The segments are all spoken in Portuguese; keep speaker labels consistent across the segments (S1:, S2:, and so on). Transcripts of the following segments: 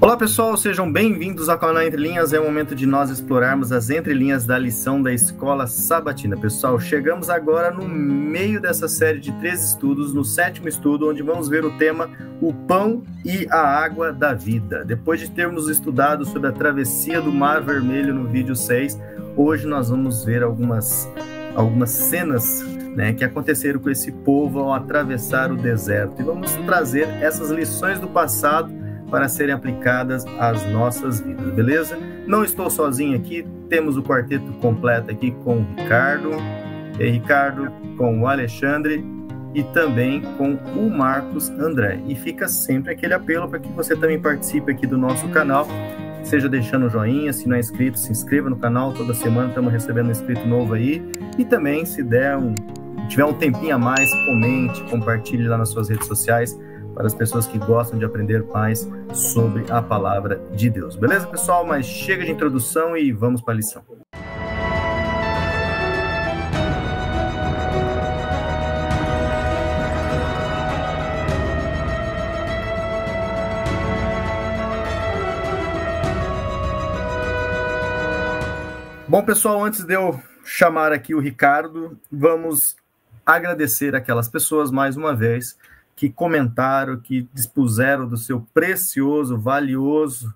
S1: Olá pessoal, sejam bem-vindos ao canal Entre Linhas. É o momento de nós explorarmos as entrelinhas da lição da Escola Sabatina. Pessoal, chegamos agora no meio dessa série de 3 estudos, no 7º estudo, onde vamos ver o tema O Pão e a Água da Vida. Depois de termos estudado sobre a travessia do Mar Vermelho no vídeo 6, hoje nós vamos ver algumas cenas, que aconteceram com esse povo ao atravessar o deserto. E vamos trazer essas lições do passado para serem aplicadas às nossas vidas, beleza? Não estou sozinho aqui, temos o quarteto completo aqui com o Ricardo, com o Alexandre e também com o Marcos André. E fica sempre aquele apelo para que você também participe aqui do nosso canal, seja deixando um joinha, se não é inscrito, se inscreva no canal, toda semana estamos recebendo um inscrito novo aí, e também se tiver um tempinho a mais, comente, compartilhe lá nas suas redes sociais, para as pessoas que gostam de aprender mais sobre a palavra de Deus. Beleza, pessoal? Mas chega de introdução e vamos para a lição. Bom, pessoal, antes de eu chamar aqui o Ricardo, vamos agradecer aquelas pessoas mais uma vez que comentaram, que dispuseram do seu precioso, valioso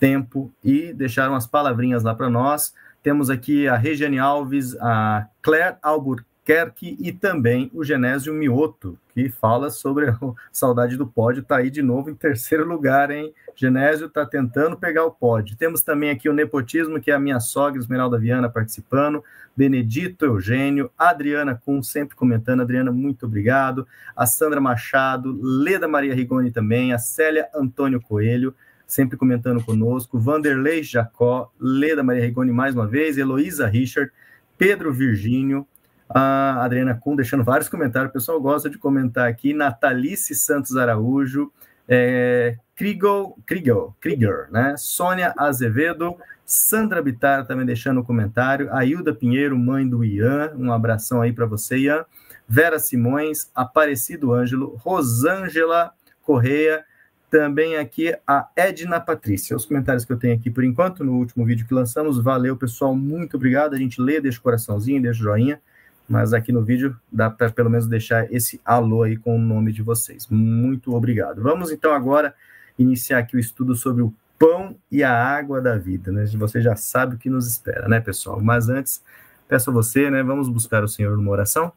S1: tempo e deixaram as palavrinhas lá para nós. Temos aqui a Regiane Alves, a Claire Albuquerque e também o Genésio Mioto, que fala sobre a saudade do pódio, está aí de novo em terceiro lugar, hein? Genésio está tentando pegar o pódio. Temos também aqui o Nepotismo, que é a minha sogra, Esmeralda Viana, participando, Benedito Eugênio, Adriana Kuhn, sempre comentando. Adriana, muito obrigado. A Sandra Machado, Leda Maria Rigoni também, a Célia Antônio Coelho, sempre comentando conosco, Vanderlei Jacó, Leda Maria Rigoni mais uma vez, Heloísa Richard, Pedro Virgínio, a Adriana Kuhn deixando vários comentários, o pessoal gosta de comentar aqui, Natalice Santos Araújo, Krieger, né? Sônia Azevedo, Sandra Bittar também deixando um comentário, Ailda Pinheiro, mãe do Ian, um abração aí para você, Ian, Vera Simões, Aparecido Ângelo, Rosângela Correia, também aqui a Edna Patrícia. Os comentários que eu tenho aqui por enquanto, no último vídeo que lançamos. Valeu, pessoal, muito obrigado, a gente lê, deixa o coraçãozinho, deixa o joinha, mas aqui no vídeo dá para pelo menos deixar esse alô aí com o nome de vocês. Muito obrigado. Vamos então agora iniciar aqui o estudo sobre o pão e a água da vida, né? Você já sabe o que nos espera, né, pessoal? Mas antes, peço a você, né, vamos buscar o Senhor numa oração?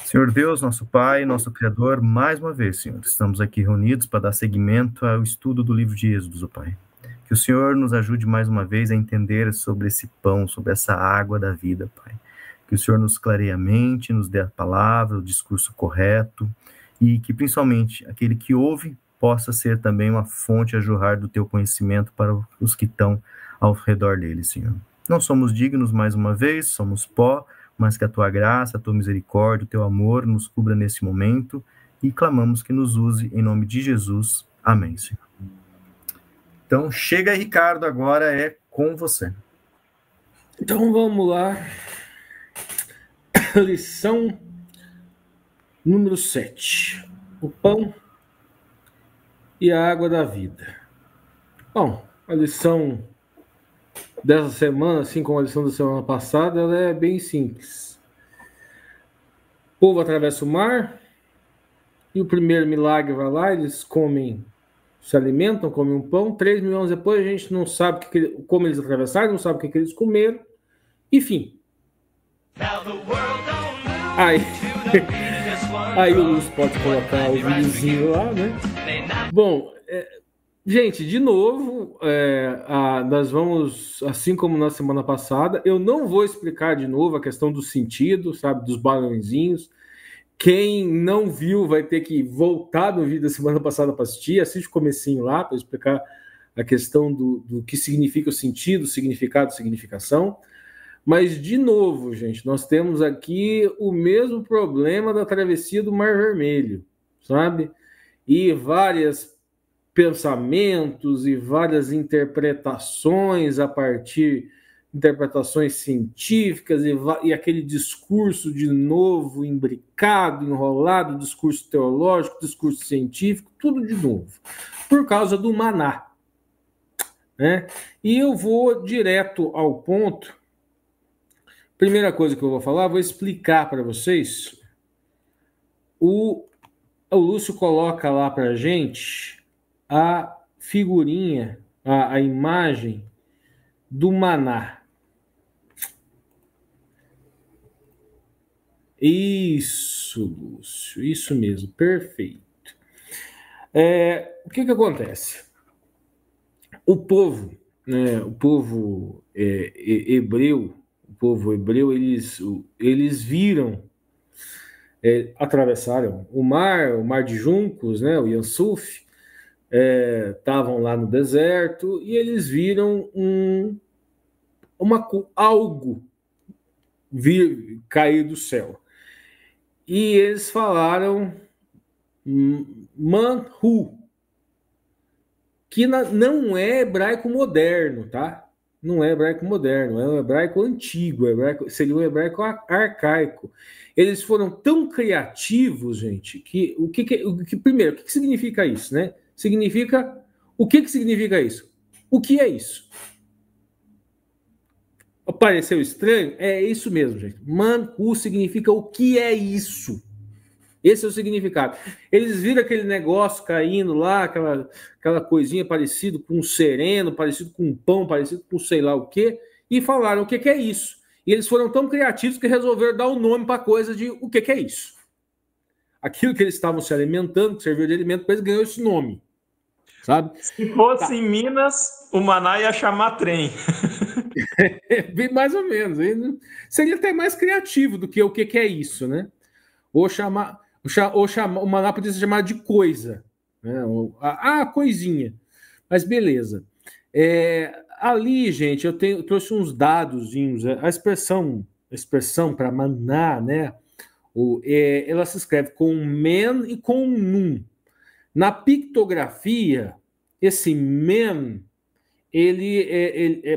S1: Senhor Deus, nosso Pai, nosso Criador, mais uma vez, Senhor, estamos aqui reunidos para dar seguimento ao estudo do livro de Êxodo, Pai. Que o Senhor nos ajude mais uma vez a entender sobre esse pão, sobre essa água da vida, Pai. Que o Senhor nos clareie a mente, nos dê a palavra, o discurso correto, e que principalmente aquele que ouve possa ser também uma fonte a jorrar do teu conhecimento para os que estão ao redor dele, Senhor. Não somos dignos mais uma vez, somos pó, mas que a tua graça, a tua misericórdia, o teu amor nos cubra nesse momento e clamamos que nos use em nome de Jesus. Amém, Senhor. Então, chega aí, Ricardo, agora é com você.
S2: Então, vamos lá. Lição número 7. O pão e a água da vida. Bom, a lição dessa semana, assim como a lição da semana passada, ela é bem simples. O povo atravessa o mar e o primeiro milagre vai lá, eles comem, se alimentam, comem um pão. 3.000 anos depois a gente não sabe como eles atravessaram, não sabe o que eles comeram. Enfim. Aí o Lúcio pode colocar o videozinho lá, né? Bom, gente, de novo, nós vamos, assim como na semana passada, eu não vou explicar de novo a questão do sentido, sabe, dos balãozinhos. Quem não viu vai ter que voltar no vídeo da semana passada para assistir, assiste o comecinho lá para explicar a questão do que significa o sentido, significado, significação. Mas, de novo, gente, nós temos aqui o mesmo problema da travessia do Mar Vermelho, sabe? E vários pensamentos e várias interpretações a partir interpretações científicas e aquele discurso de novo imbricado, enrolado, discurso teológico, discurso científico, tudo de novo. por causa do maná, né? E eu vou direto ao ponto. Primeira coisa que eu vou falar, vou explicar para vocês. O Lúcio coloca lá para a gente a figurinha, a imagem do maná. Isso, Lúcio, isso mesmo, perfeito. O que acontece? O povo, né, o povo hebreu, eles viram, atravessaram o mar de juncos, né, o Yam Suf, estavam lá no deserto e eles viram algo cair do céu. E eles falaram Manhu, que não é hebraico moderno, tá? Não é hebraico moderno, é um hebraico antigo, seria um hebraico arcaico. Eles foram tão criativos, gente, que primeiro, o que significa isso, né? O que significa isso? O que é isso? Pareceu estranho? É isso mesmo, gente. Manhu significa o que é isso. Esse é o significado. Eles viram aquele negócio caindo lá, aquela coisinha parecido com um sereno, parecido com um pão, parecido com sei lá o quê, e falaram o que é isso. E eles foram tão criativos que resolveram dar o nome para a coisa de o que é isso. Aquilo que eles estavam se alimentando, que serviu de alimento, para eles ganhou esse nome. Sabe?
S3: Se fosse em Minas, o maná ia chamar trem.
S2: Mais ou menos. Seria até mais criativo do que o que é isso, né? Ou o maná podia ser chamado de coisa, né? Coisinha. Mas beleza. Ali, gente, eu trouxe uns dadozinhos. A expressão para maná, né? Ela se escreve com men e com nun. Na pictografia, esse men,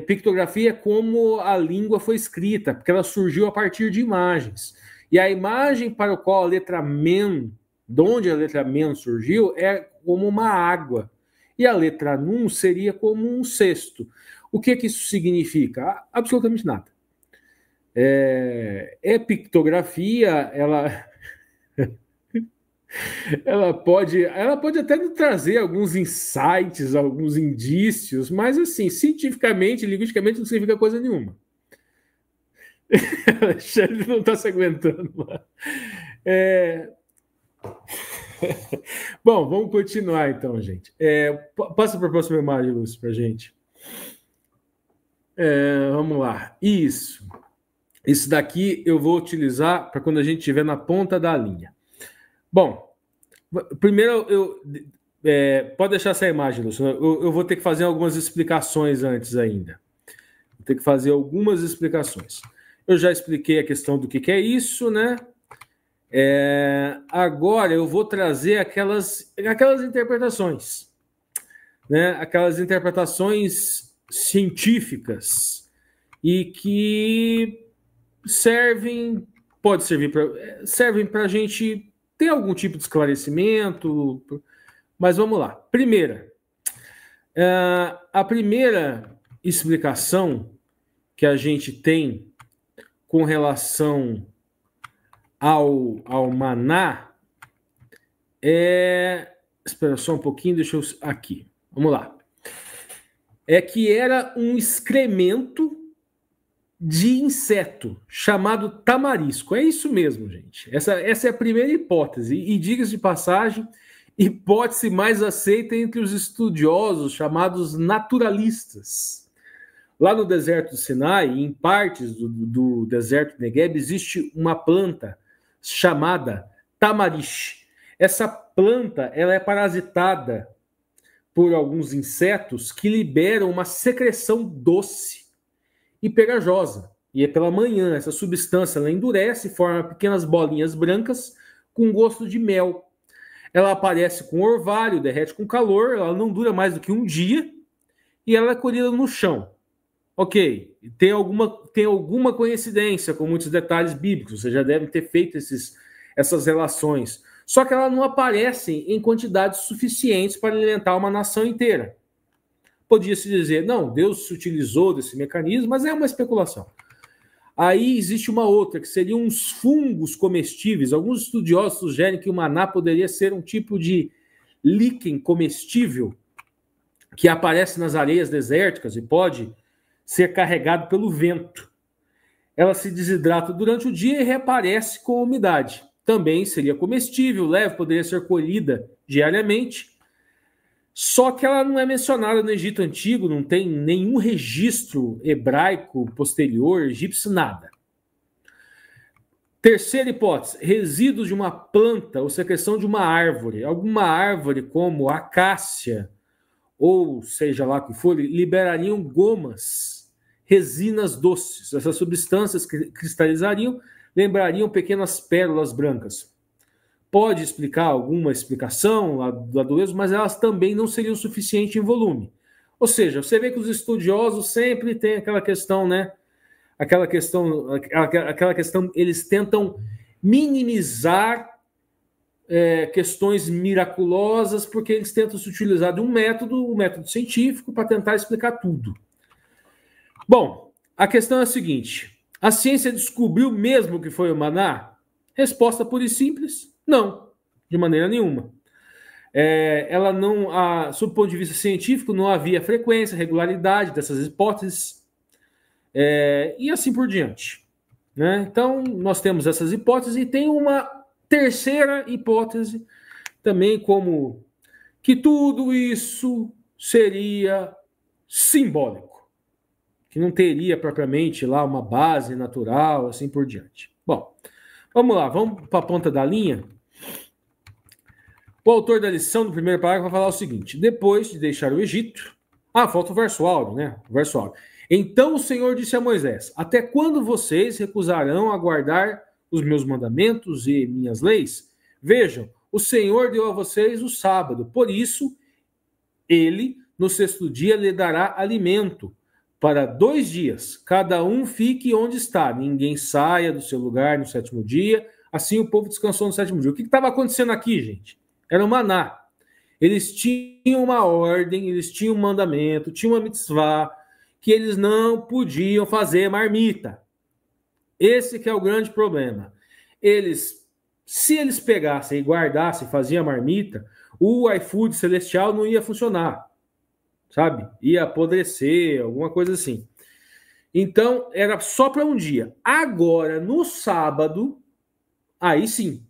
S2: pictografia é como a língua foi escrita, porque ela surgiu a partir de imagens. E a imagem para a qual a letra men, de onde a letra men surgiu, é como uma água. E a letra nun seria como um cesto. O que isso significa? Absolutamente nada. Pictografia, ela pode até nos trazer alguns insights, alguns indícios, mas assim, cientificamente, linguisticamente, não significa coisa nenhuma. Alexandre não está se aguentando lá. Bom, vamos continuar então, gente. Passa para a próxima imagem, Lúcio, para a gente. Vamos lá. Isso daqui eu vou utilizar para quando a gente estiver na ponta da linha. Bom, primeiro pode deixar essa imagem, Lúcio. Eu vou ter que fazer algumas explicações antes ainda. Vou ter que fazer algumas explicações. Eu já expliquei a questão do que é isso, né? Agora eu vou trazer aquelas interpretações, né? Aquelas interpretações científicas e que servem para a gente ter algum tipo de esclarecimento, mas vamos lá. A primeira explicação que a gente tem com relação ao maná espera só um pouquinho, deixa eu... Aqui, vamos lá. É que era um excremento de inseto chamado tamarisco. É isso mesmo, gente. Essa é a primeira hipótese. E diga-se de passagem, hipótese mais aceita entre os estudiosos chamados naturalistas. Lá no deserto do Sinai, em partes do deserto do Negueb, existe uma planta chamada tamarish. Essa planta ela é parasitada por alguns insetos que liberam uma secreção doce e pegajosa. E é pela manhã, essa substância ela endurece e forma pequenas bolinhas brancas com gosto de mel. Ela aparece com orvalho, derrete com calor, ela não dura mais do que um dia e ela é colhida no chão. Ok, tem alguma coincidência com muitos detalhes bíblicos, você já deve ter feito essas relações. Só que elas não aparecem em quantidades suficientes para alimentar uma nação inteira. Podia-se dizer, não, Deus se utilizou desse mecanismo, mas é uma especulação. Aí existe uma outra, que seriam uns fungos comestíveis. Alguns estudiosos sugerem que o maná poderia ser um tipo de líquen comestível que aparece nas areias desérticas e pode ser carregado pelo vento. Ela se desidrata durante o dia e reaparece com a umidade. Também seria comestível, leve, poderia ser colhida diariamente. Só que ela não é mencionada no Egito Antigo, não tem nenhum registro hebraico posterior, egípcio, nada. Terceira hipótese, resíduos de uma planta ou secreção de uma árvore. Alguma árvore como a acácia, ou seja lá o que for, liberariam gomas, resinas doces. Essas substâncias cristalizariam, lembrariam pequenas pérolas brancas. Pode explicar alguma explicação da doença, mas elas também não seriam suficientes em volume. Ou seja, você vê que os estudiosos sempre têm aquela questão, né? Aquela questão, eles tentam minimizar questões miraculosas, porque eles tentam se utilizar de um método científico, para tentar explicar tudo. Bom, a questão é a seguinte: a ciência descobriu mesmo que foi o maná? Resposta pura e simples: não, de maneira nenhuma. Ela não, sob o ponto de vista científico, não havia frequência, regularidade dessas hipóteses, e assim por diante, né? Então, nós temos essas hipóteses e tem uma terceira hipótese também, como que tudo isso seria simbólico, que não teria propriamente lá uma base natural, assim por diante. Bom, vamos lá, vamos para a ponta da linha. O autor da lição do primeiro parágrafo vai falar o seguinte: depois de deixar o Egito... falta o verso áudio, né? O verso áudio. Então o Senhor disse a Moisés: até quando vocês recusarão a guardar os meus mandamentos e minhas leis? Vejam, o Senhor deu a vocês o sábado, por isso ele, no sexto dia, lhe dará alimento para 2 dias. Cada um fique onde está, ninguém saia do seu lugar no sétimo dia. Assim o povo descansou no sétimo dia. O que estava acontecendo aqui, gente? Era o maná. Eles tinham uma ordem, eles tinham um mandamento, tinham uma mitzvah, que eles não podiam fazer marmita. Esse que é o grande problema. Se eles pegassem e guardassem, faziam a marmita, o iFood celestial não ia funcionar, sabe? Ia apodrecer, alguma coisa assim. Então, era só para um dia. Agora, no sábado, aí sim.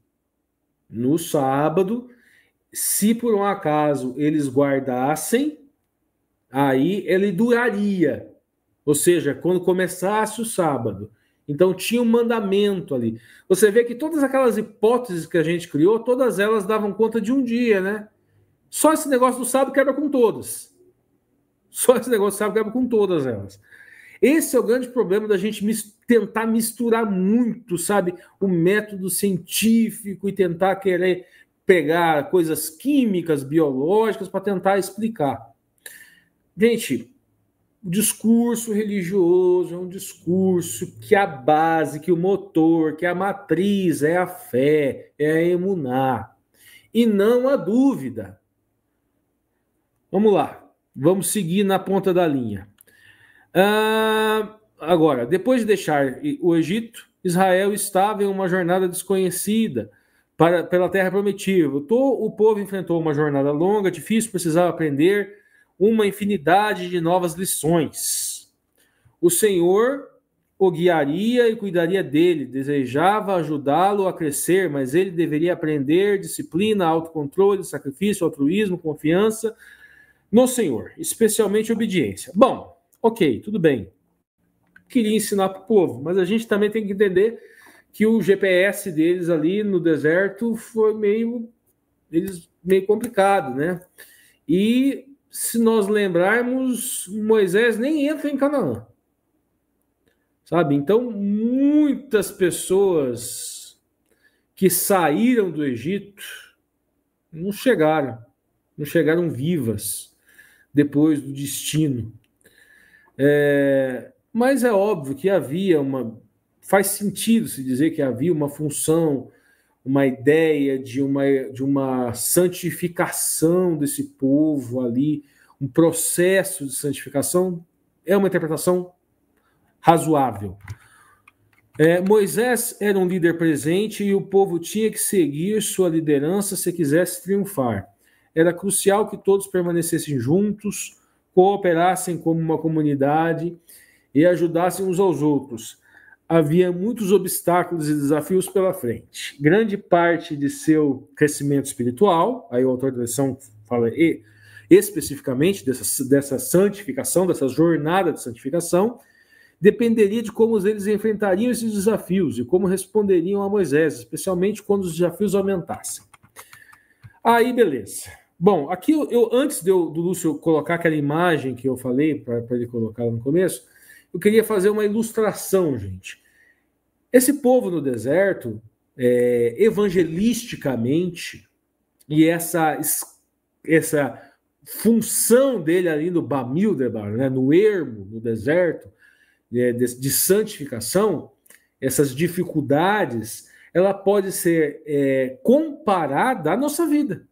S2: No sábado, se por um acaso eles guardassem, aí ele duraria. Ou seja, quando começasse o sábado. Então tinha um mandamento ali. Você vê que todas aquelas hipóteses que a gente criou, todas elas davam conta de um dia, né? Só esse negócio do sábado quebra com todas. Só esse negócio do sábado quebra com todas elas. Esse é o grande problema da gente tentar misturar muito, sabe? O método científico e tentar querer pegar coisas químicas, biológicas para tentar explicar. Gente, o discurso religioso é um discurso que a base, que o motor, que a matriz é a fé, é a emuná, e não a dúvida. Vamos lá, vamos seguir na ponta da linha. Agora, depois de deixar o Egito, Israel estava em uma jornada desconhecida pela terra prometida. O povo enfrentou uma jornada longa, difícil, precisava aprender uma infinidade de novas lições. O Senhor o guiaria e cuidaria dele, desejava ajudá-lo a crescer, mas ele deveria aprender disciplina, autocontrole, sacrifício, altruísmo, confiança no Senhor, especialmente obediência. Bom, ok, tudo bem. Queria ensinar para o povo, mas a gente também tem que entender que o GPS deles ali no deserto foi meio complicado, né? E se nós lembrarmos, Moisés nem entra em Canaã, sabe? Então, muitas pessoas que saíram do Egito não chegaram vivas depois do destino. Mas é óbvio que havia faz sentido se dizer que havia uma função, uma ideia de uma santificação desse povo ali, um processo de santificação, é uma interpretação razoável. Moisés era um líder presente e o povo tinha que seguir sua liderança se quisesse triunfar. Era crucial que todos permanecessem juntos, cooperassem como uma comunidade e ajudassem uns aos outros. Havia muitos obstáculos e desafios pela frente. Grande parte de seu crescimento espiritual, aí o autor da lição fala especificamente dessa santificação, dessa jornada de santificação, dependeria de como eles enfrentariam esses desafios e como responderiam a Moisés, especialmente quando os desafios aumentassem. Aí, beleza. Bom, aqui antes do Lúcio colocar aquela imagem que eu falei, para ele colocar lá no começo, eu queria fazer uma ilustração, gente. Esse povo no deserto, evangelisticamente, e essa função dele ali no Bamildebar, né, no ermo, no deserto, de santificação, essas dificuldades, ela pode ser comparada à nossa vida.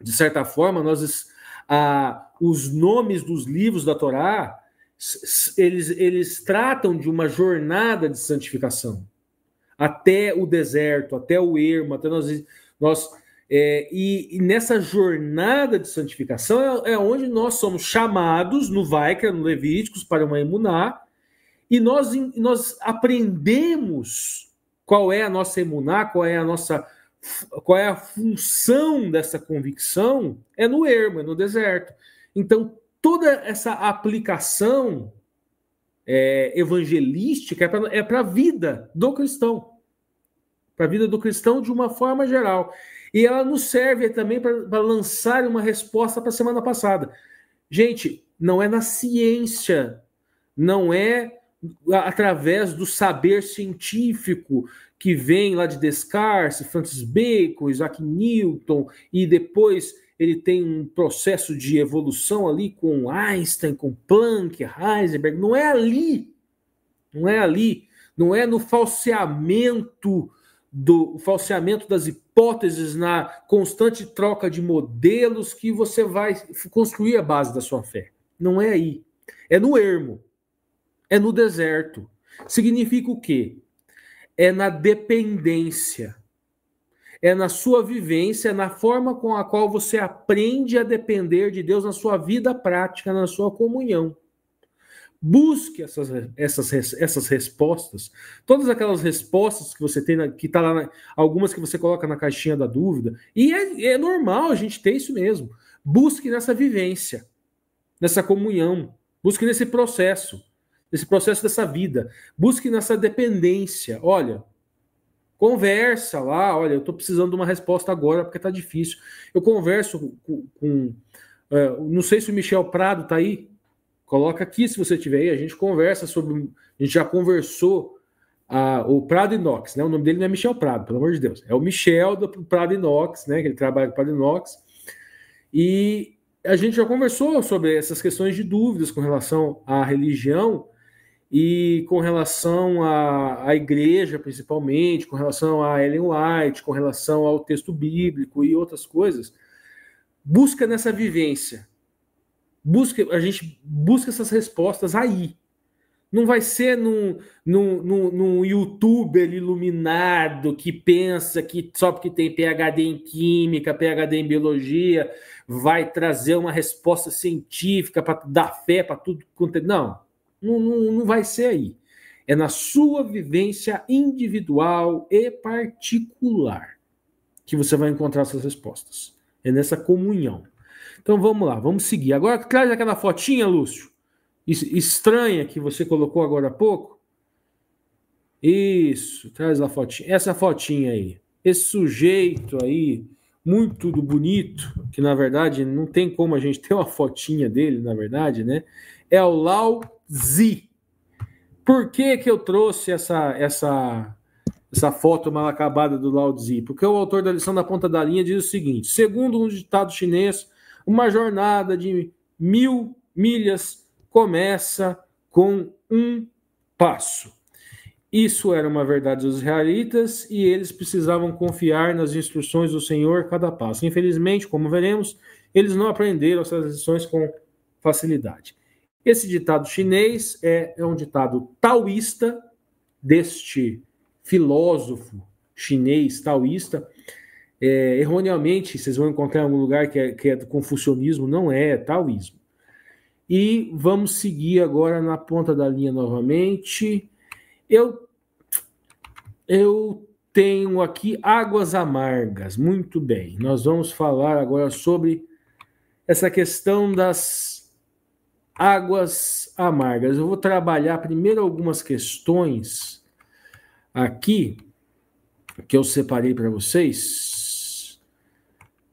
S2: De certa forma, os nomes dos livros da Torá, eles tratam de uma jornada de santificação até o deserto, até o ermo, até e nessa jornada de santificação é onde nós somos chamados no Vaikra, no Levíticos, para uma emuná, e nós aprendemos qual é a nossa emuná, qual é a função dessa convicção, no ermo, no deserto. Então, toda essa aplicação evangelística é para a vida do cristão. Para a vida do cristão de uma forma geral. E ela nos serve também para lançar uma resposta para a semana passada. Gente, não é na ciência, não é através do saber científico que vem lá de Descartes, Francis Bacon, Isaac Newton, e depois ele tem um processo de evolução ali com Einstein, com Planck, Heisenberg. Não é ali. Não é no falseamento das hipóteses, na constante troca de modelos que você vai construir a base da sua fé. Não é aí. É no ermo. É no deserto. Significa o quê? É na dependência. É na sua vivência, na forma com a qual você aprende a depender de Deus na sua vida prática, na sua comunhão. Busque essas respostas, todas aquelas respostas que você tem, que está lá, algumas que você coloca na caixinha da dúvida, e é normal a gente ter isso mesmo. Busque nessa vivência, nessa comunhão, busque nesse processo dessa vida, busque nessa dependência. Olha, conversa lá, olha, eu estou precisando de uma resposta agora porque está difícil. Eu converso com não sei se o Michel Prado está aí. Coloca aqui se você tiver aí, a gente conversa sobre. A gente já conversou o Prado Inox, né? O nome dele não é Michel Prado, pelo amor de Deus. É o Michel do Prado Inox, né? Que ele trabalha com o Prado Inox. E a gente já conversou sobre essas questões de dúvidas com relação à religião e com relação à igreja, principalmente, com relação a Ellen White, com relação ao texto bíblico e outras coisas. Busca nessa vivência. A gente busca essas respostas aí. Não vai ser num youtuber iluminado que pensa que só porque tem PhD em química, PhD em biologia, vai trazer uma resposta científica para dar fé para tudo. Não vai ser aí. É na sua vivência individual e particular que você vai encontrar essas respostas. É nessa comunhão. Então vamos lá, vamos seguir. Agora traz aquela fotinha, Lúcio, estranha que você colocou agora há pouco. Isso, traz a fotinha. Essa fotinha aí. Esse sujeito aí, muito bonito, que na verdade não tem como a gente ter uma fotinha dele, na verdade, né? É o Lao Tzu. Por que eu trouxe essa foto mal acabada do Lao Tzu? Porque o autor da lição da ponta da linha diz o seguinte: segundo um ditado chinês, uma jornada de 1000 milhas começa com um passo. Isso era uma verdade dos israelitas e eles precisavam confiar nas instruções do Senhor a cada passo. Infelizmente, como veremos, eles não aprenderam essas lições com facilidade. Esse ditado chinês é um ditado taoísta, deste filósofo chinês taoísta. Erroneamente, vocês vão encontrar em algum lugar que é do confucionismo, não é taoísmo. E vamos seguir agora na ponta da linha novamente. Eu tenho aqui águas amargas. Muito bem. Nós vamos falar agora sobre essa questão das águas amargas. Eu vou trabalhar primeiro algumas questões aqui que eu separei para vocês.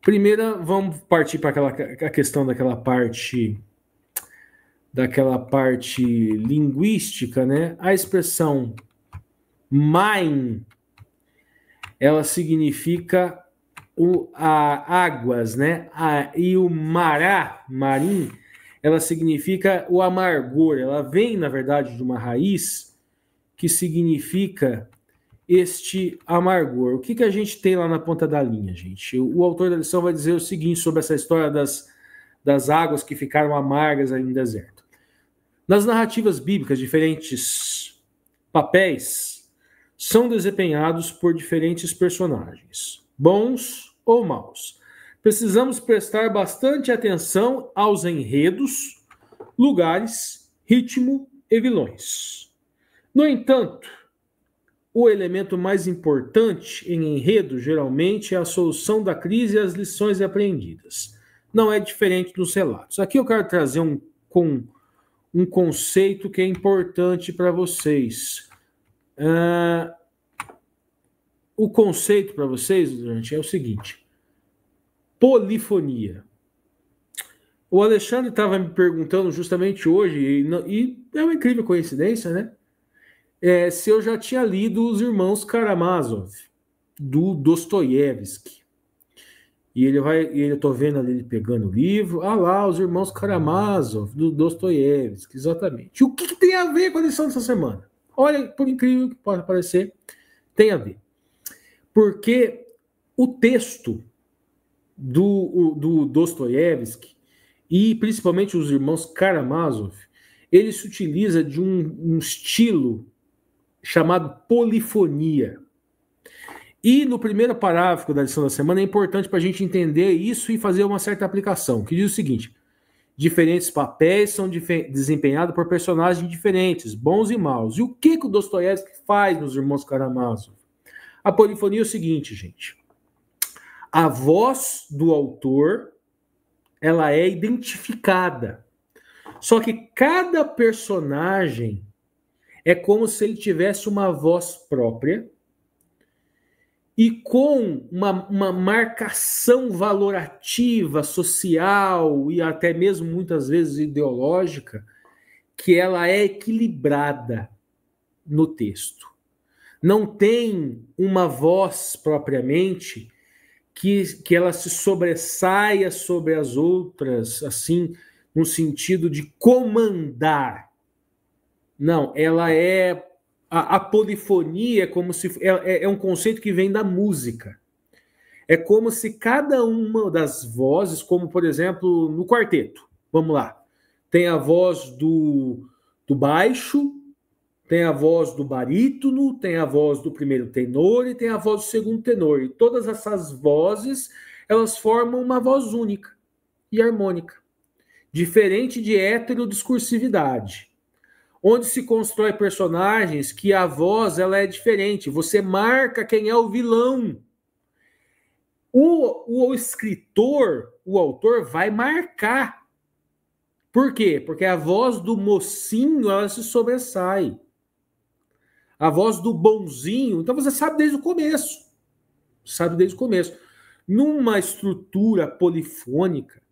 S2: Primeira, vamos partir para a questão daquela parte linguística, né? A expressão main, ela significa águas, né? E o marim, ela significa o amargor. Ela vem, na verdade, de uma raiz que significa este amargor. O que a gente tem lá na ponta da linha, gente? O autor da lição vai dizer o seguinte sobre essa história das águas que ficaram amargas ali no deserto. Nas narrativas bíblicas, diferentes papéis são desempenhados por diferentes personagens, bons ou maus. Precisamos prestar bastante atenção aos enredos, lugares, ritmo e vilões. No entanto, o elemento mais importante em enredo, geralmente, é a solução da crise e as lições aprendidas. Não é diferente dos relatos. Aqui eu quero trazer um conceito que é importante para vocês. O conceito para vocês, gente, é o seguinte: polifonia. O Alexandre estava me perguntando justamente hoje, e é uma incrível coincidência, né? Se eu já tinha lido Os Irmãos Karamazov, do Dostoiévski. E eu tô vendo ali ele pegando o livro. Ah lá, Os Irmãos Karamazov, do Dostoiévski, exatamente. E o que tem a ver com a lição dessa semana? Olha, por incrível que possa parecer, tem a ver. Porque o texto do Dostoiévski, e principalmente Os Irmãos Karamazov, ele se utiliza de um estilo chamado polifonia. E no primeiro parágrafo da lição da semana é importante para a gente entender isso e fazer uma certa aplicação, que diz o seguinte: diferentes papéis são desempenhados por personagens diferentes, bons e maus. E o que o Dostoiévski faz nos Irmãos Karamazov? A polifonia é o seguinte, gente: a voz do autor, ela é identificada. Só que cada personagem é como se ele tivesse uma voz própria e com uma marcação valorativa, social e até mesmo muitas vezes ideológica, que ela é equilibrada no texto. Não tem uma voz propriamente que ela se sobressaia sobre as outras, assim, no sentido de comandar. Não, ela é... A polifonia é como se... É um conceito que vem da música. É como se cada uma das vozes, como, por exemplo, no quarteto, vamos lá, tem a voz do baixo, tem a voz do barítono, tem a voz do primeiro tenor e tem a voz do segundo tenor. E todas essas vozes, elas formam uma voz única e harmônica, diferente de heterodiscursividade, onde se constrói personagens que a voz ela é diferente. Você marca quem é o vilão. O escritor, o autor, vai marcar. Por quê? Porque a voz do mocinho ela se sobressai. A voz do bonzinho, então você sabe desde o começo. Sabe desde o começo. Numa estrutura polifônica,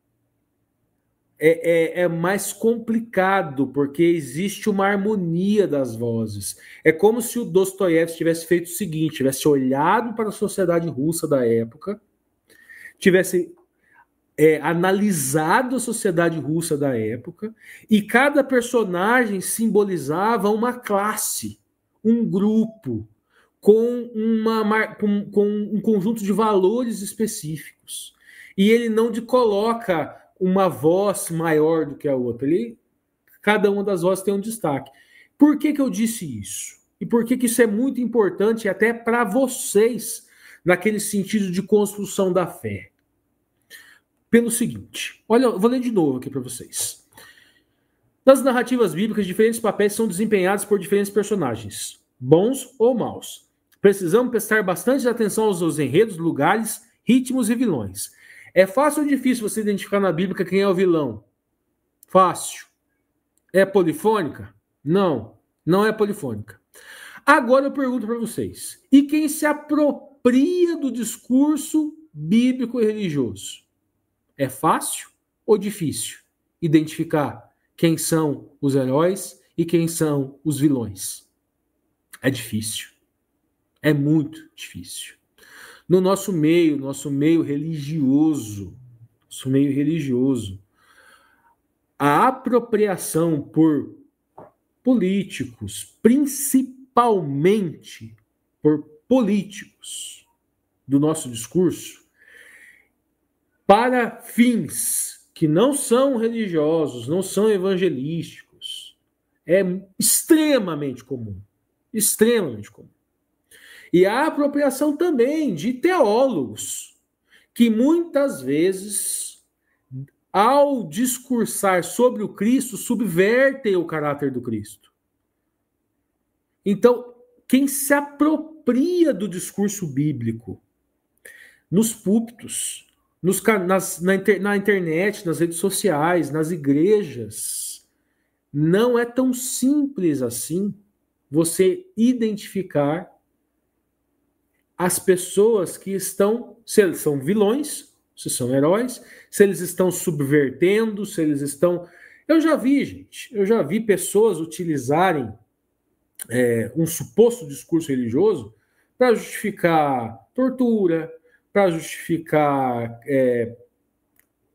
S2: é mais complicado, porque existe uma harmonia das vozes. É como se o Dostoiévski tivesse feito o seguinte, tivesse olhado para a sociedade russa da época, tivesse analisado a sociedade russa da época, e cada personagem simbolizava uma classe, um grupo com um conjunto de valores específicos. E ele não coloca uma voz maior do que a outra. Cada uma das vozes tem um destaque. Por que eu disse isso? E por que isso é muito importante até para vocês, naquele sentido de construção da fé? Pelo seguinte, olha, eu vou ler de novo aqui para vocês. Nas narrativas bíblicas, diferentes papéis são desempenhados por diferentes personagens, bons ou maus. Precisamos prestar bastante atenção aos seus enredos, lugares, ritmos e vilões. É fácil ou difícil você identificar na Bíblia quem é o vilão? Fácil. É polifônica? Não, não é polifônica. Agora eu pergunto para vocês, e quem se apropria do discurso bíblico e religioso? É fácil ou difícil identificar quem são os heróis e quem são os vilões? É difícil. É muito difícil. No nosso meio religioso, a apropriação por políticos, principalmente por políticos do nosso discurso, para fins que não são religiosos, não são evangelísticos, é extremamente comum. Extremamente comum. E a apropriação também de teólogos, que muitas vezes, ao discursar sobre o Cristo, subvertem o caráter do Cristo. Então, quem se apropria do discurso bíblico nos púlpitos, na internet, nas redes sociais, nas igrejas, não é tão simples assim você identificar as pessoas que estão, se eles são vilões, se são heróis, se eles estão subvertendo, se eles estão... Eu já vi pessoas utilizarem um suposto discurso religioso para justificar tortura, para justificar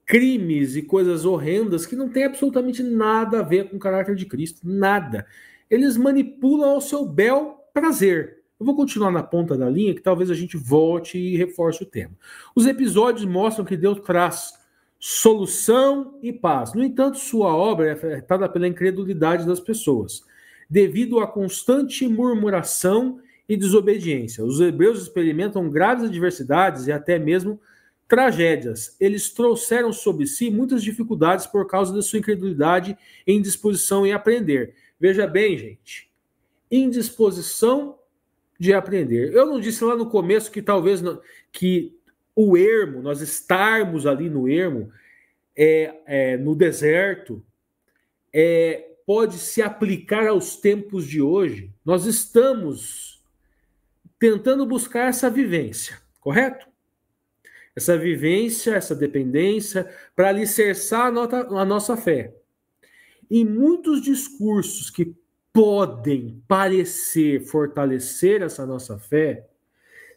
S2: crimes e coisas horrendas que não tem absolutamente nada a ver com o caráter de Cristo, nada. Eles manipulam ao seu bel prazer. Eu vou continuar na ponta da linha, que talvez a gente volte e reforce o tema. Os episódios mostram que Deus traz solução e paz. No entanto, sua obra é afetada pela incredulidade das pessoas, devido à constante murmuração e desobediência. Os hebreus experimentam graves adversidades e até mesmo tragédias. Eles trouxeram sobre si muitas dificuldades por causa da sua incredulidade e indisposição em aprender. Veja bem, gente, indisposição de aprender. Eu não disse lá no começo que talvez que o ermo, nós estarmos ali no ermo, no deserto, pode se aplicar aos tempos de hoje. Nós estamos tentando buscar essa vivência, correto? Essa vivência, essa dependência, para alicerçar a nossa fé. E muitos discursos que podem parecer fortalecer essa nossa fé,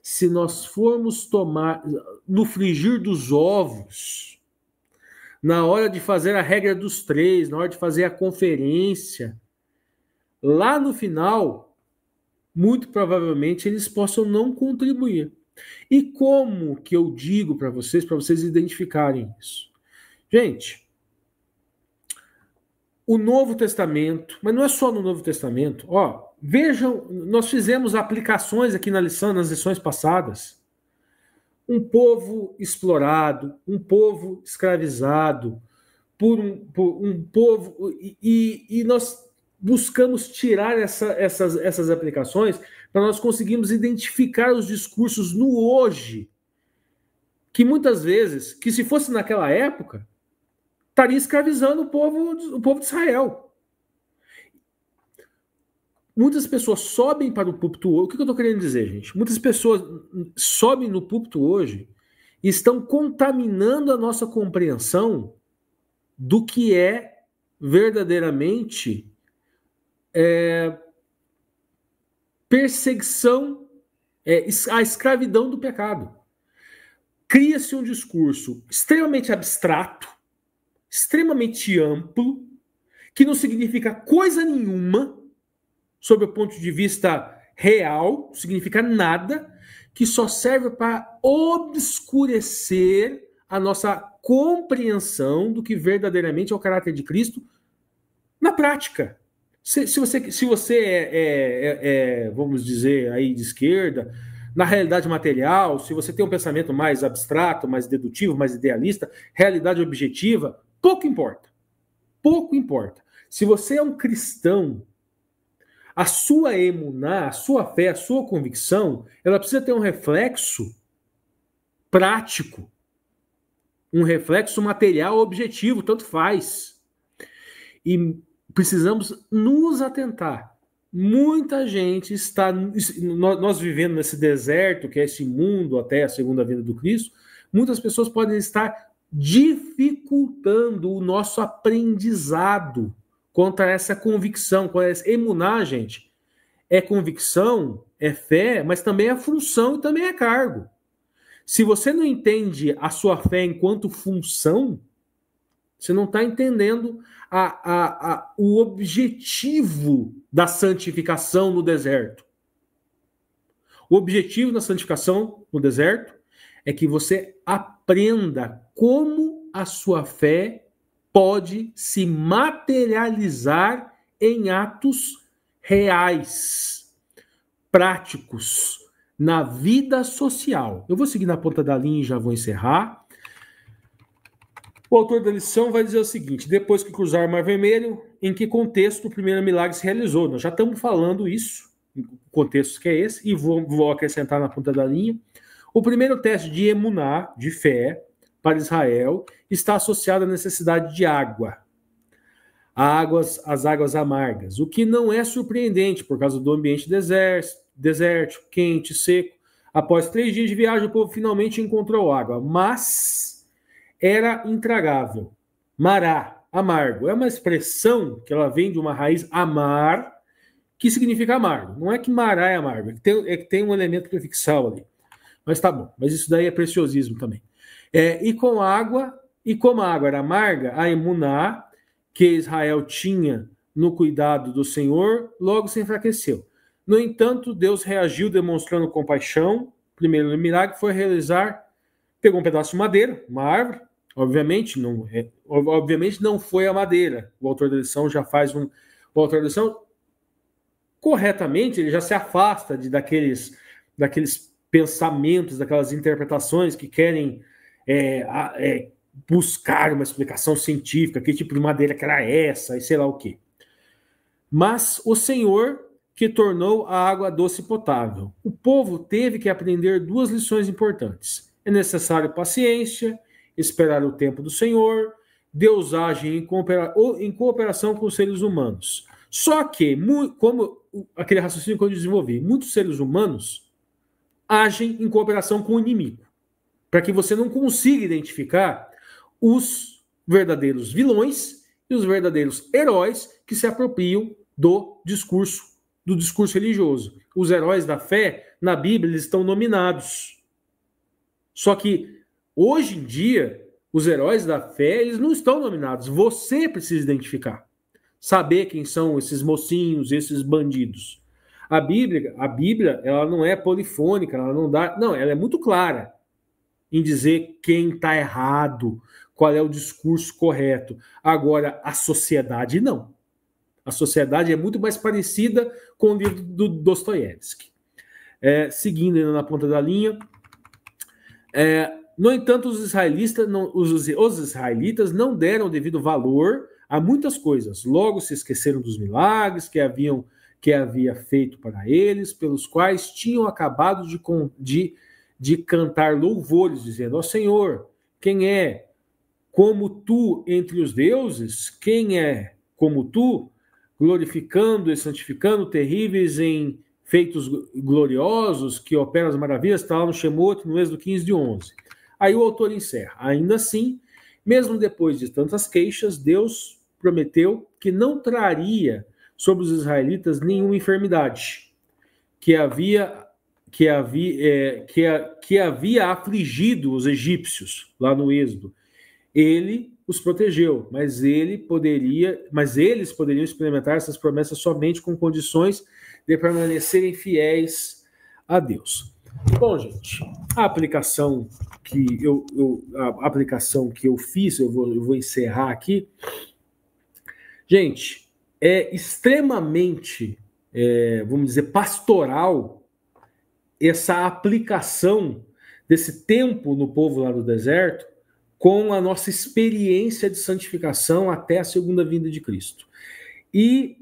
S2: se nós formos tomar no frigir dos ovos, na hora de fazer a regra dos 3, na hora de fazer a conferência, lá no final, muito provavelmente eles possam não contribuir. E como que eu digo para vocês identificarem isso? Gente, o Novo Testamento, mas não é só no Novo Testamento, vejam, nós fizemos aplicações aqui nas lições passadas. Um povo explorado, um povo escravizado, por um povo, e nós buscamos tirar essas aplicações para nós conseguirmos identificar os discursos no hoje, que muitas vezes, que se fosse naquela época, estaria escravizando o povo de Israel. Muitas pessoas sobem para o púlpito hoje. O que eu estou querendo dizer, gente? Muitas pessoas sobem no púlpito hoje e estão contaminando a nossa compreensão do que é verdadeiramente perseguição, a escravidão do pecado. Cria-se um discurso extremamente abstrato, extremamente amplo, que não significa coisa nenhuma, sob o ponto de vista real, significa nada, que só serve para obscurecer a nossa compreensão do que verdadeiramente é o caráter de Cristo na prática. Se você vamos dizer, aí de esquerda, na realidade material, se você tem um pensamento mais abstrato, mais dedutivo, mais idealista, realidade objetiva, pouco importa. Pouco importa. Se você é um cristão, a sua emuná, a sua fé, a sua convicção, ela precisa ter um reflexo prático, um reflexo material objetivo, tanto faz. E precisamos nos atentar. Muita gente está, nós vivendo nesse deserto, que é esse mundo até a segunda vinda do Cristo, muitas pessoas podem estar dificultando o nosso aprendizado contra essa convicção, com essa emuná, gente. É convicção, é fé, mas também é função e também é cargo. Se você não entende a sua fé enquanto função, você não está entendendo o objetivo da santificação no deserto. O objetivo da santificação no deserto é que você aprenda como a sua fé pode se materializar em atos reais, práticos, na vida social. Eu vou seguir na ponta da linha e já vou encerrar. O autor da lição vai dizer o seguinte: depois que cruzar o Mar Vermelho, em que contexto o primeiro milagre se realizou? Nós já estamos falando isso, o contexto que é esse, e vou acrescentar na ponta da linha. O primeiro teste de emuná, de fé, para Israel, está associado à necessidade de água. As águas amargas, o que não é surpreendente por causa do ambiente desértico, quente, seco. Após 3 dias de viagem, o povo finalmente encontrou água, mas era intragável. Mará, amargo, é uma expressão que ela vem de uma raiz amar, que significa amargo. Não é que mará é amargo, é que tem um elemento prefixal ali. Mas tá bom, mas isso daí é preciosismo também. E como a água era amarga, a emuná que Israel tinha no cuidado do Senhor, logo se enfraqueceu. No entanto, Deus reagiu demonstrando compaixão. O primeiro milagre foi pegou um pedaço de madeira, uma árvore, obviamente não foi a madeira. O autor da lição já faz o autor da lição, corretamente, ele já se afasta daqueles pensamentos, daquelas interpretações que querem buscar uma explicação científica, que tipo de madeira que era essa, e sei lá o quê. Mas o Senhor que tornou a água doce potável. O povo teve que aprender 2 lições importantes. É necessário paciência, esperar o tempo do Senhor, Deus age em cooperação com os seres humanos. Só que, como aquele raciocínio que eu desenvolvi, muitos seres humanos agem em cooperação com o inimigo, para que você não consiga identificar os verdadeiros vilões e os verdadeiros heróis que se apropriam do discurso religioso. Os heróis da fé, na Bíblia, eles estão nominados. Só que, hoje em dia, os heróis da fé, eles não estão nominados. Você precisa identificar. Saber quem são esses mocinhos, esses bandidos. A Bíblia, ela não é polifônica, ela é muito clara em dizer quem está errado, qual é o discurso correto. Agora, a sociedade não. A sociedade é muito mais parecida com o livro do Dostoiévski. Seguindo ainda na ponta da linha, no entanto, os israelitas não deram o devido valor a muitas coisas. Logo se esqueceram dos milagres que havia feito para eles, pelos quais tinham acabado de cantar louvores, dizendo: ó Senhor, quem é como tu entre os deuses? Quem é como tu, glorificando e santificando, terríveis em feitos gloriosos, que operam as maravilhas? Está lá no Shemot, no Êxodo 15:11. Aí o autor encerra: ainda assim, mesmo depois de tantas queixas, Deus prometeu que não traria sobre os israelitas nenhuma enfermidade que havia afligido os egípcios lá no Êxodo. Ele os protegeu, mas eles poderiam experimentar essas promessas somente com condições de permanecerem fiéis a Deus. Bom, gente, a aplicação que eu fiz, eu vou encerrar aqui. Gente, é extremamente, vamos dizer, pastoral essa aplicação desse tempo no povo lá do deserto com a nossa experiência de santificação até a segunda vinda de Cristo. E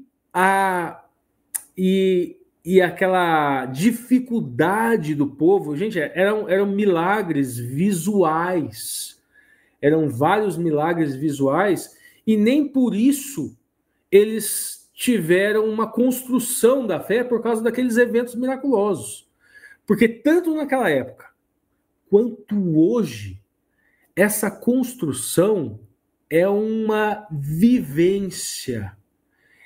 S2: aquela dificuldade do povo, gente, eram milagres visuais, eram vários milagres visuais, e nem por isso eles tiveram uma construção da fé por causa daqueles eventos miraculosos. Porque tanto naquela época quanto hoje, essa construção é uma vivência,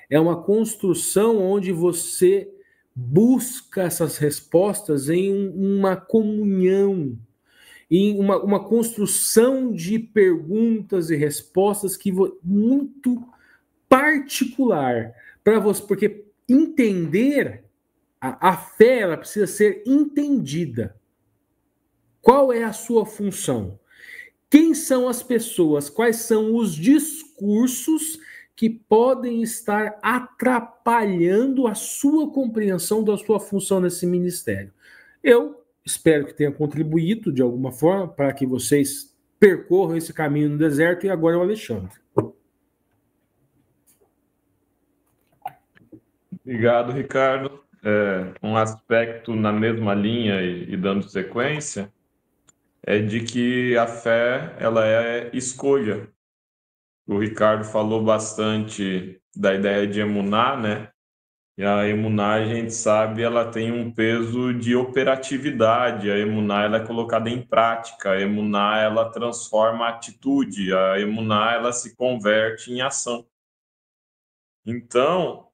S2: é uma construção onde você busca essas respostas em uma comunhão, em uma construção de perguntas e respostas muito particular para você, porque entender a fé, ela precisa ser entendida. Qual é a sua função? Quem são as pessoas? Quais são os discursos que podem estar atrapalhando a sua compreensão da sua função nesse ministério? Eu espero que tenha contribuído de alguma forma para que vocês percorram esse caminho no deserto. E agora é o Alexandre.
S3: Obrigado, Ricardo. Um aspecto na mesma linha e dando sequência é de que a fé, ela é escolha. O Ricardo falou bastante da ideia de emuná, né? E a emuná, a gente sabe, ela tem um peso de operatividade. A emuná, ela é colocada em prática. A emuná, ela transforma a atitude. A emuná, ela se converte em ação. Então,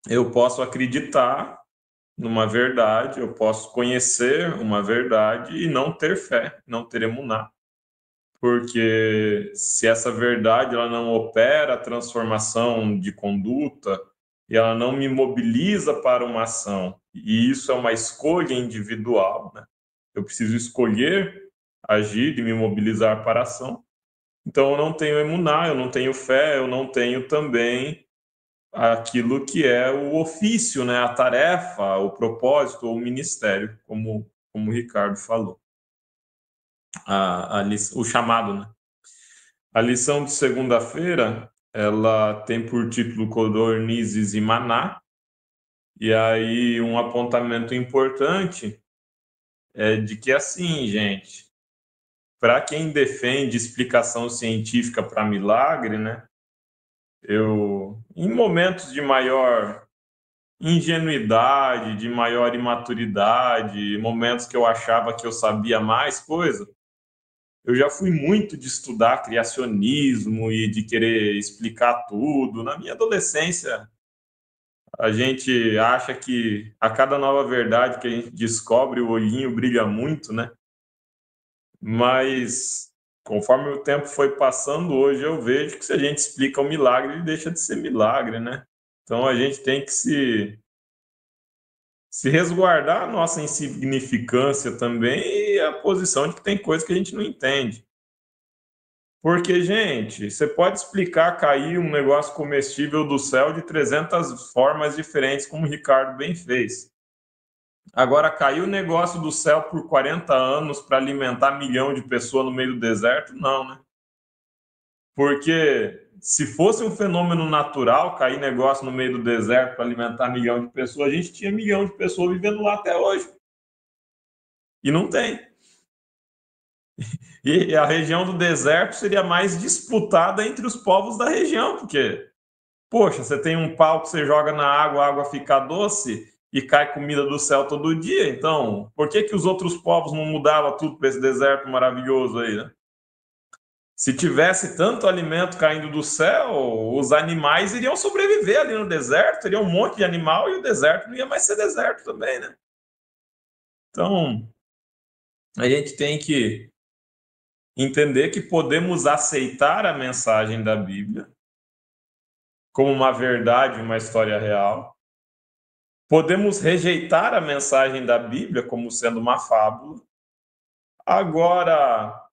S3: eu posso acreditar numa verdade, eu posso conhecer uma verdade e não ter fé, não ter emuná. Porque se essa verdade ela não opera a transformação de conduta e ela não me mobiliza para uma ação, e isso é uma escolha individual, né? Eu preciso escolher agir e me mobilizar para a ação. Então eu não tenho emuná, eu não tenho fé, eu não tenho também aquilo que é o ofício, né? A tarefa, o propósito, o ministério, como o Ricardo falou. O chamado, né? A lição de segunda-feira, ela tem por título Codornizes e Maná, e aí um apontamento importante é de que, assim, gente, para quem defende explicação científica para milagre, né? Em momentos de maior ingenuidade, de maior imaturidade, momentos que eu achava que eu sabia mais coisa, eu já fui muito de estudar criacionismo e de querer explicar tudo. Na minha adolescência, a gente acha que a cada nova verdade que a gente descobre, o olhinho brilha muito, né? Mas conforme o tempo foi passando, hoje eu vejo que se a gente explica o milagre, ele deixa de ser milagre, né? Então a gente tem que se resguardar a nossa insignificância também e a posição de que tem coisa que a gente não entende. Porque, gente, você pode explicar cair um negócio comestível do céu de 300 formas diferentes, como o Ricardo bem fez. Agora, caiu o negócio do céu por 40 anos para alimentar 1 milhão de pessoas no meio do deserto? Não, né? Porque se fosse um fenômeno natural, cair negócio no meio do deserto para alimentar 1 milhão de pessoas, a gente tinha 1 milhão de pessoas vivendo lá até hoje. E não tem. E a região do deserto seria mais disputada entre os povos da região, porque, poxa, você tem um pau que você joga na água, a água fica doce e cai comida do céu todo dia. Então, por que os outros povos não mudavam tudo para esse deserto maravilhoso aí, né? Se tivesse tanto alimento caindo do céu, os animais iriam sobreviver ali no deserto, teria um monte de animal e o deserto não ia mais ser deserto também, né? Então, a gente tem que entender que podemos aceitar a mensagem da Bíblia como uma verdade, uma história real. Podemos rejeitar a mensagem da Bíblia como sendo uma fábula. Agora,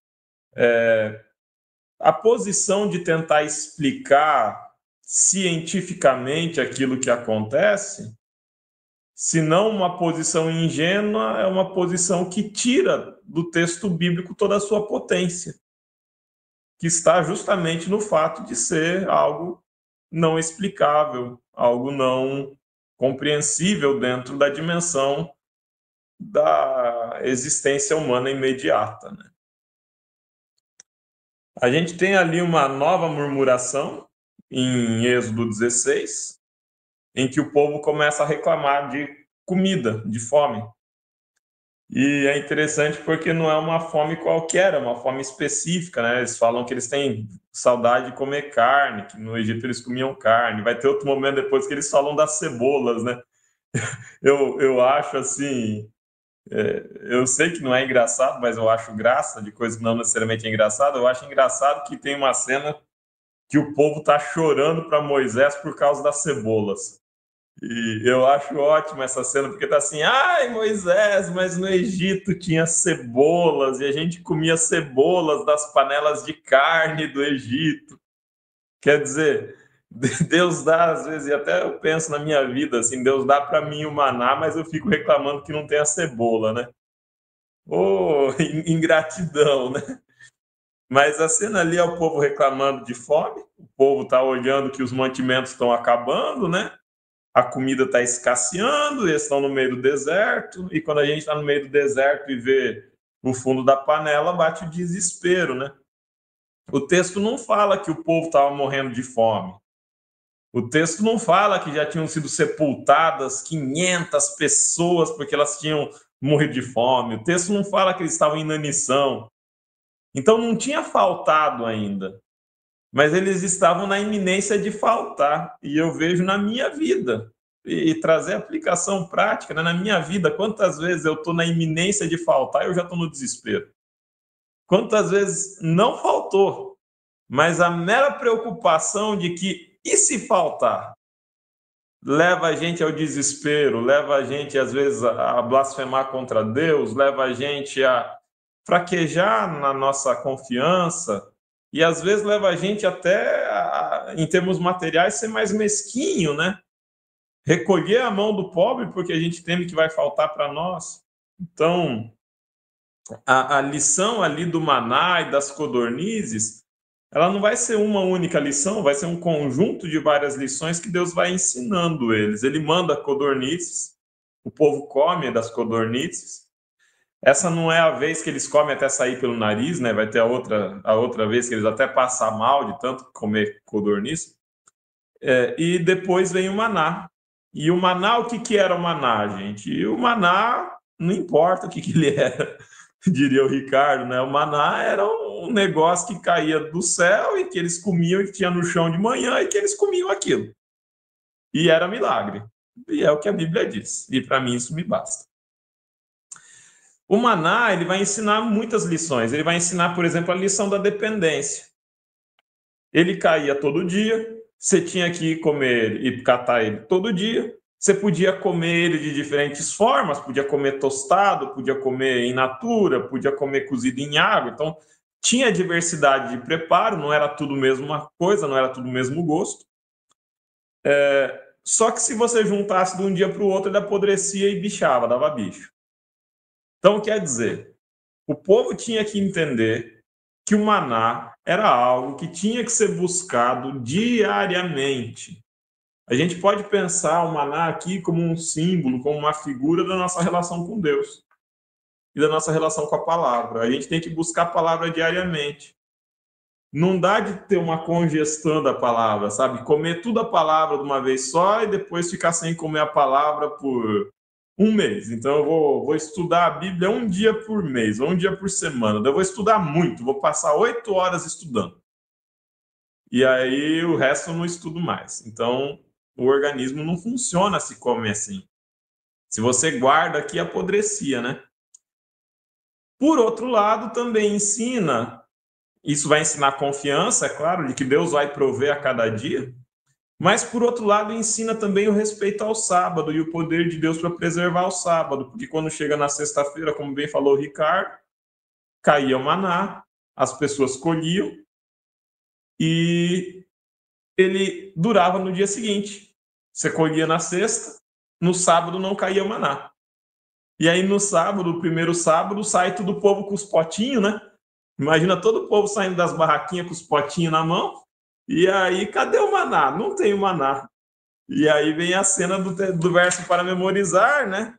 S3: a posição de tentar explicar cientificamente aquilo que acontece, se não uma posição ingênua, é uma posição que tira do texto bíblico toda a sua potência, que está justamente no fato de ser algo não explicável, algo não compreensível dentro da dimensão da existência humana imediata, né? A gente tem ali uma nova murmuração em Êxodo 16, em que o povo começa a reclamar de comida, de fome. E é interessante porque não é uma fome qualquer, é uma fome específica, né? Eles falam que eles têm saudade de comer carne, que no Egito eles comiam carne. Vai ter outro momento depois que eles falam das cebolas, né? Eu acho assim... eu sei que não é engraçado, mas eu acho graça de coisa que não necessariamente é engraçado. Eu acho engraçado que tem uma cena que o povo está chorando para Moisés por causa das cebolas. E eu acho ótima essa cena, porque tá assim, ai, Moisés, mas no Egito tinha cebolas, e a gente comia cebolas das panelas de carne do Egito. Quer dizer, Deus dá, às vezes, e até eu penso na minha vida, assim, Deus dá para mim o maná, mas eu fico reclamando que não tem a cebola, né? Ô, ingratidão, né? Mas a cena ali é o povo reclamando de fome, o povo está olhando que os mantimentos estão acabando, né? A comida está escasseando, eles estão no meio do deserto, e quando a gente está no meio do deserto e vê o fundo da panela, bate o desespero, né? O texto não fala que o povo estava morrendo de fome. O texto não fala que já tinham sido sepultadas 500 pessoas porque elas tinham morrido de fome. O texto não fala que eles estavam em inanição. Então não tinha faltado ainda. Mas eles estavam na iminência de faltar. E eu vejo na minha vida, e trazer aplicação prática, né? Na minha vida, quantas vezes eu estou na iminência de faltar e eu já estou no desespero. Quantas vezes não faltou, mas a mera preocupação de que, e se faltar? Leva a gente ao desespero, leva a gente, às vezes, a blasfemar contra Deus, leva a gente a fraquejar na nossa confiança, e às vezes leva a gente até, em termos materiais, ser mais mesquinho, né? Recolher a mão do pobre porque a gente teme que vai faltar para nós. Então, a lição ali do maná e das codornizes, ela não vai ser uma única lição, vai ser um conjunto de várias lições que Deus vai ensinando eles. Ele manda codornizes, o povo come das codornizes. Essa não é a vez que eles comem até sair pelo nariz, né? Vai ter a outra vez que eles até passam mal de tanto comer codorniz. E depois vem o maná. E o maná, o que era o maná, gente? E o maná, não importa o que ele era, diria o Ricardo, né? O maná era um negócio que caía do céu e que eles comiam e que tinha no chão de manhã e que eles comiam aquilo. E era milagre. E é o que a Bíblia diz. E para mim isso me basta. O maná, ele vai ensinar muitas lições. Ele vai ensinar, por exemplo, a lição da dependência. Ele caía todo dia, você tinha que comer e catar ele todo dia. Você podia comer ele de diferentes formas, podia comer tostado, podia comer in natura, podia comer cozido em água. Então, tinha diversidade de preparo, não era tudo a mesma coisa, não era tudo o mesmo gosto. Só que se você juntasse de um dia para o outro, ele apodrecia e bichava, dava bicho. Então, quer dizer, o povo tinha que entender que o maná era algo que tinha que ser buscado diariamente. A gente pode pensar o maná aqui como um símbolo, como uma figura da nossa relação com Deus e da nossa relação com a palavra. A gente tem que buscar a palavra diariamente. Não dá de ter uma congestão da palavra, sabe? Comer tudo a palavra de uma vez só e depois ficar sem comer a palavra por um mês. Então eu vou estudar a Bíblia um dia por mês, ou um dia por semana. Eu vou estudar muito, vou passar 8 horas estudando. E aí o resto eu não estudo mais. Então o organismo não funciona se come assim. Se você guarda aqui, apodrecia, né? Por outro lado, também ensina isso vai ensinar confiança, é claro, de que Deus vai prover a cada dia, mas, por outro lado, ensina também o respeito ao sábado e o poder de Deus para preservar o sábado, porque quando chega na sexta-feira, como bem falou o Ricardo, caía o maná, as pessoas colhiam e ele durava no dia seguinte. Você colhia na sexta, no sábado não caía o maná. E aí no sábado, o primeiro sábado, sai todo o povo com os potinhos, né? Imagina todo o povo saindo das barraquinhas com os potinhos na mão. E aí, cadê o maná? Não tem o maná. E aí vem a cena do verso para memorizar, né?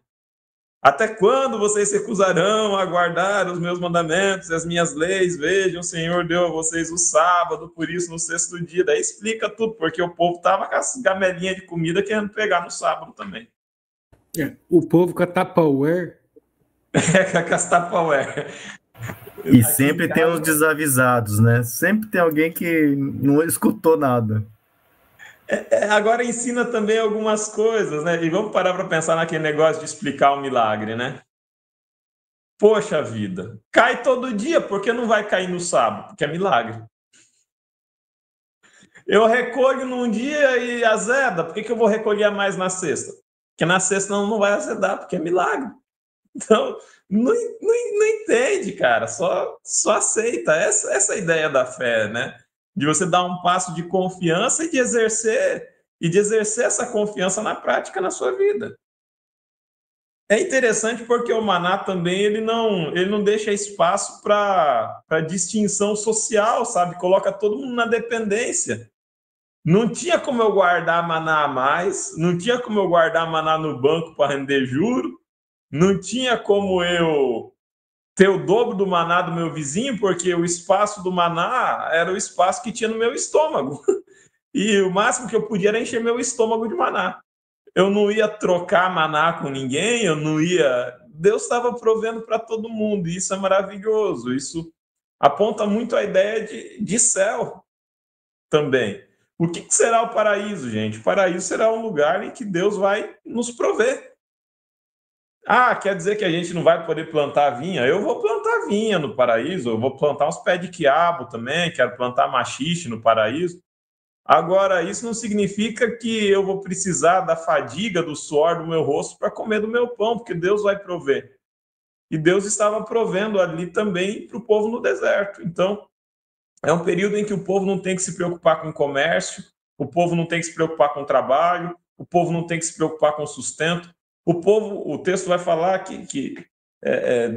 S3: Até quando vocês se recusarão a guardar os meus mandamentos e as minhas leis? Vejam, o Senhor deu a vocês o sábado, por isso no sexto dia. Daí explica tudo, porque o povo estava com as gamelinhas de comida querendo pegar no sábado também.
S2: O povo com a Tupperware.
S3: Com as Tupperware.
S1: E sempre tem os desavisados, né? Sempre tem alguém que não escutou nada.
S3: Agora ensina também algumas coisas, né? E vamos parar para pensar naquele negócio de explicar o milagre, né? Poxa vida, cai todo dia, por que não vai cair no sábado? Porque é milagre. Eu recolho num dia e azeda, por que eu vou recolher mais na sexta? Porque na sexta não vai azedar, porque é milagre. Então, não entende, cara, só aceita. Essa é a ideia da fé, né? De você dar um passo de confiança e de exercer essa confiança na prática na sua vida. É interessante porque o maná também ele não deixa espaço para distinção social, sabe? Coloca todo mundo na dependência. Não tinha como eu guardar maná a mais, não tinha como eu guardar maná no banco para render juro, não tinha como eu ter o dobro do maná do meu vizinho, porque o espaço do maná era o espaço que tinha no meu estômago. E o máximo que eu podia era encher meu estômago de maná. Eu não ia trocar maná com ninguém, eu não ia... Deus estava provendo para todo mundo, e isso é maravilhoso. Isso aponta muito a ideia de céu também. O que será o paraíso, gente? O paraíso será um lugar em que Deus vai nos prover. Ah, quer dizer que a gente não vai poder plantar vinha? Eu vou plantar vinha no paraíso, eu vou plantar uns pés de quiabo também, quero plantar machixe no paraíso. Agora, isso não significa que eu vou precisar da fadiga, do suor do meu rosto para comer do meu pão, porque Deus vai prover. E Deus estava provendo ali também para o povo no deserto. Então, é um período em que o povo não tem que se preocupar com o comércio, o povo não tem que se preocupar com o trabalho, o povo não tem que se preocupar com o sustento. O texto vai falar que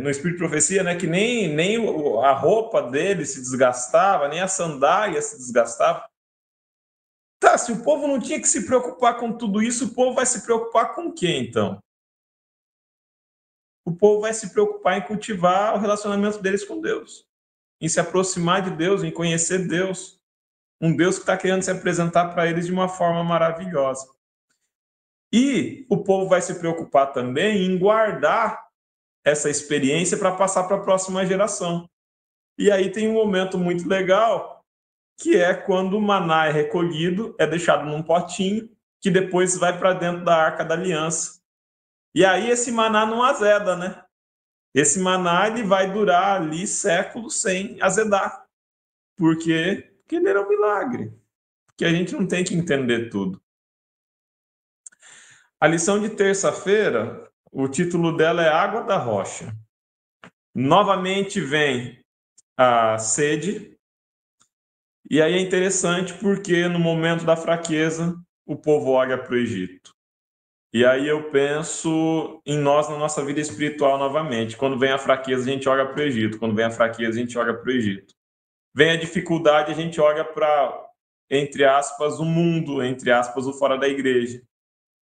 S3: no Espírito de Profecia, né, que nem a roupa dele se desgastava, nem a sandália se desgastava. Tá, se o povo não tinha que se preocupar com tudo isso, o povo vai se preocupar com o quê, então? O povo vai se preocupar em cultivar o relacionamento deles com Deus, em se aproximar de Deus, em conhecer Deus, um Deus que está querendo se apresentar para eles de uma forma maravilhosa. E o povo vai se preocupar também em guardar essa experiência para passar para a próxima geração. E aí tem um momento muito legal, que é quando o maná é recolhido, é deixado num potinho, que depois vai para dentro da Arca da Aliança. E aí esse maná não azeda, né? Esse maná ele vai durar ali séculos sem azedar. Porque ele era um milagre. Porque a gente não tem que entender tudo. A lição de terça-feira, o título dela é Água da Rocha. Novamente vem a sede. E aí é interessante porque no momento da fraqueza, o povo olha para o Egito. E aí eu penso em nós, na nossa vida espiritual novamente. Quando vem a fraqueza, a gente olha para o Egito. Quando vem a fraqueza, a gente olha para o Egito. Vem a dificuldade, a gente olha para, entre aspas, o mundo, entre aspas, o fora da igreja.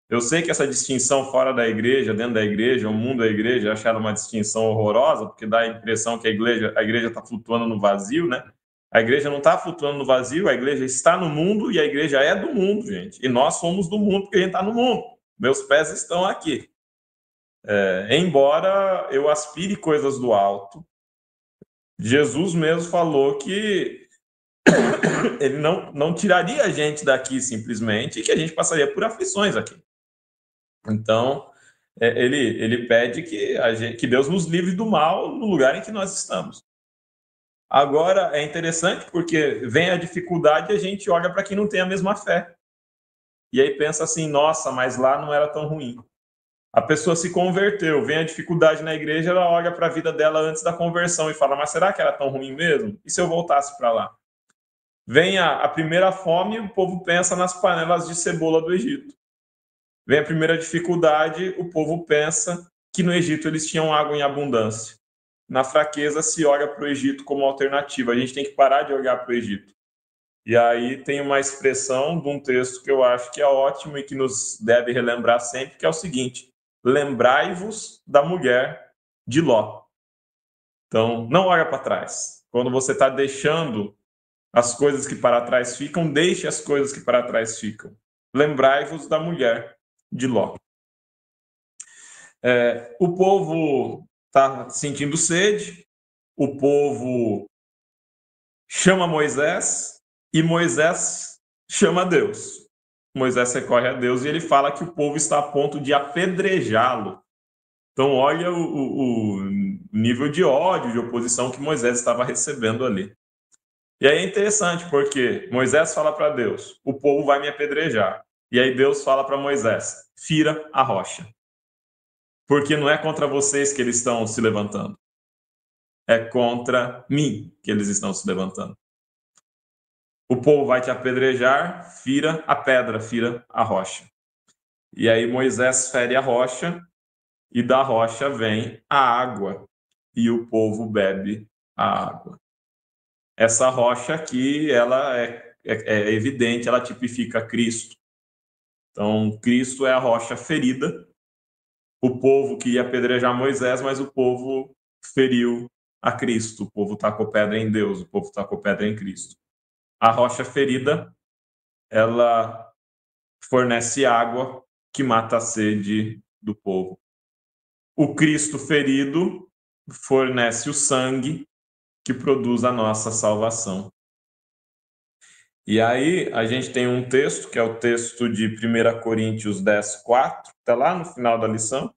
S3: Eu sei que essa distinção fora da igreja, dentro da igreja, o mundo da igreja, eu acho ela uma distinção horrorosa, porque dá a impressão que a igreja está flutuando no vazio, né? A igreja não está flutuando no vazio, a igreja está no mundo e a igreja é do mundo, gente. E nós somos do mundo porque a gente está no mundo. Meus pés estão aqui. Embora eu aspire coisas do alto, Jesus mesmo falou que ele não tiraria a gente daqui simplesmente e que a gente passaria por aflições aqui. Então, ele pede que Deus nos livre do mal no lugar em que nós estamos. Agora, é interessante porque vem a dificuldade e a gente olha para quem não tem a mesma fé. E aí pensa assim, nossa, mas lá não era tão ruim. A pessoa se converteu, vem a dificuldade na igreja, ela olha para a vida dela antes da conversão e fala, mas será que era tão ruim mesmo? E se eu voltasse para lá? Vem a primeira fome, o povo pensa nas panelas de cebola do Egito. Vem a primeira dificuldade, o povo pensa que no Egito eles tinham água em abundância. Na fraqueza se olha para o Egito como alternativa. A gente tem que parar de olhar para o Egito. E aí tem uma expressão de um texto que eu acho que é ótimo e que nos deve relembrar sempre, que é o seguinte: lembrai-vos da mulher de Ló. Então, não olha para trás. Quando você está deixando as coisas que para trás ficam, deixe as coisas que para trás ficam. Lembrai-vos da mulher de Ló. O povo está sentindo sede, o povo chama Moisés e Moisés chama Deus. Moisés recorre a Deus e ele fala que o povo está a ponto de apedrejá-lo. Então, olha o nível de ódio, de oposição que Moisés estava recebendo ali. E aí é interessante, porque Moisés fala para Deus, o povo vai me apedrejar. E aí Deus fala para Moisés, fira a rocha. Porque não é contra vocês que eles estão se levantando. É contra mim que eles estão se levantando. O povo vai te apedrejar, fira a pedra, fira a rocha. E aí Moisés fere a rocha, e da rocha vem a água, e o povo bebe a água. Essa rocha aqui, ela é evidente, ela tipifica Cristo. Então, Cristo é a rocha ferida. O povo que ia apedrejar Moisés, mas o povo feriu a Cristo. O povo tacou pedra em Deus, o povo tacou pedra em Cristo. A rocha ferida, ela fornece água que mata a sede do povo. O Cristo ferido fornece o sangue que produz a nossa salvação. E aí a gente tem um texto, que é o texto de 1 Coríntios 10:4, está lá no final da lição.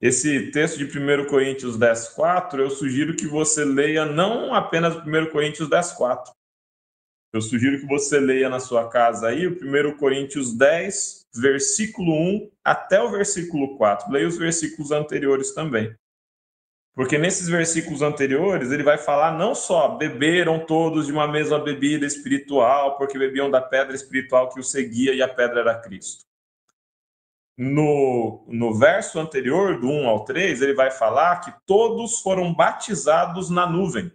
S3: Esse texto de 1 Coríntios 10:4, eu sugiro que você leia não apenas 1 Coríntios 10:4. Eu sugiro que você leia na sua casa aí o 1 Coríntios 10, versículo 1 até o versículo 4. Leia os versículos anteriores também. Porque nesses versículos anteriores, ele vai falar não só beberam todos de uma mesma bebida espiritual, porque bebiam da pedra espiritual que os seguia e a pedra era Cristo. No verso anterior, do 1 ao 3, ele vai falar que todos foram batizados na nuvem.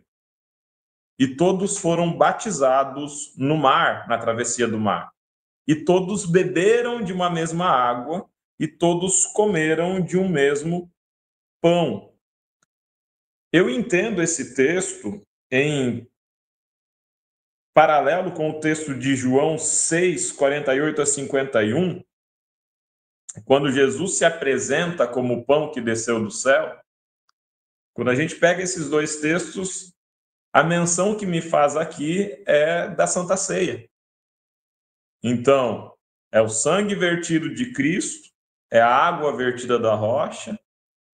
S3: E todos foram batizados no mar, na travessia do mar. E todos beberam de uma mesma água, e todos comeram de um mesmo pão. Eu entendo esse texto em paralelo com o texto de João 6, 48 a 51, quando Jesus se apresenta como o pão que desceu do céu. Quando a gente pega esses dois textos, a menção que me faz aqui é da Santa Ceia. Então, é o sangue vertido de Cristo, é a água vertida da rocha,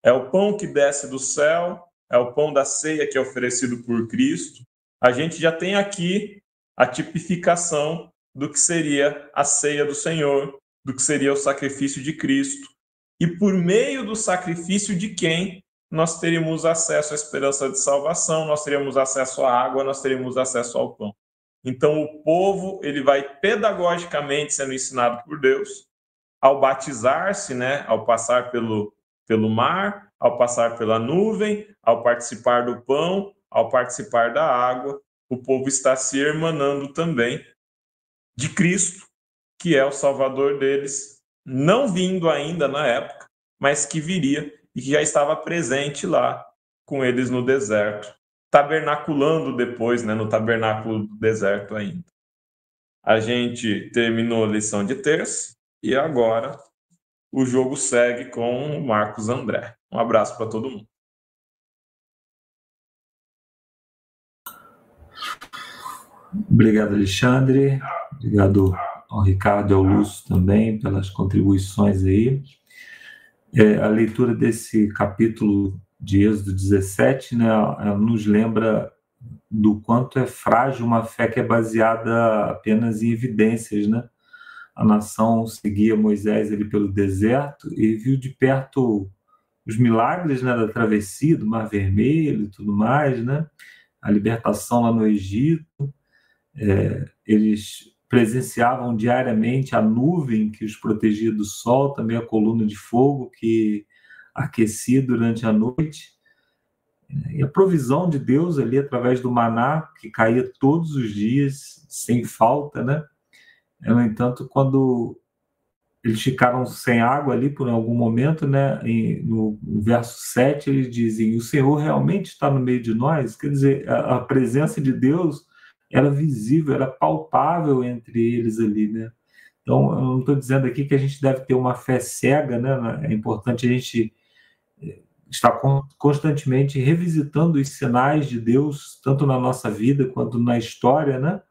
S3: é o pão que desce do céu, é o pão da ceia que é oferecido por Cristo. A gente já tem aqui a tipificação do que seria a ceia do Senhor, do que seria o sacrifício de Cristo. E por meio do sacrifício de quem nós teríamos acesso à esperança de salvação, nós teríamos acesso à água, nós teríamos acesso ao pão. Então o povo, ele vai pedagogicamente sendo ensinado por Deus, ao batizar-se, né, ao passar pelo mar, ao passar pela nuvem, ao participar do pão, ao participar da água, o povo está se irmanando também de Cristo, que é o Salvador deles, não vindo ainda na época, mas que viria e que já estava presente lá com eles no deserto, tabernaculando depois, né, no tabernáculo do deserto ainda. A gente terminou a lição de terça e agora o jogo segue com o Marcos André. Um abraço para todo mundo.
S4: Obrigado, Alexandre. Obrigado ao Ricardo e ao Lúcio também pelas contribuições aí. A leitura desse capítulo de Êxodo 17, né, nos lembra do quanto é frágil uma fé que é baseada apenas em evidências, né? A nação seguia Moisés ali pelo deserto e viu de perto os milagres, né, da travessia do Mar Vermelho e tudo mais, né? A libertação lá no Egito. Eles presenciavam diariamente a nuvem que os protegia do sol, também a coluna de fogo que aquecia durante a noite. E a provisão de Deus ali através do maná, que caía todos os dias, sem falta, né? No entanto, quando eles ficaram sem água ali por algum momento, né? No verso 7, eles dizem: o Senhor realmente está no meio de nós. Quer dizer, a presença de Deus era visível, era palpável entre eles ali, né? Então, eu não estou dizendo aqui que a gente deve ter uma fé cega, né? É importante a gente estar constantemente revisitando os sinais de Deus, tanto na nossa vida quanto na história, né?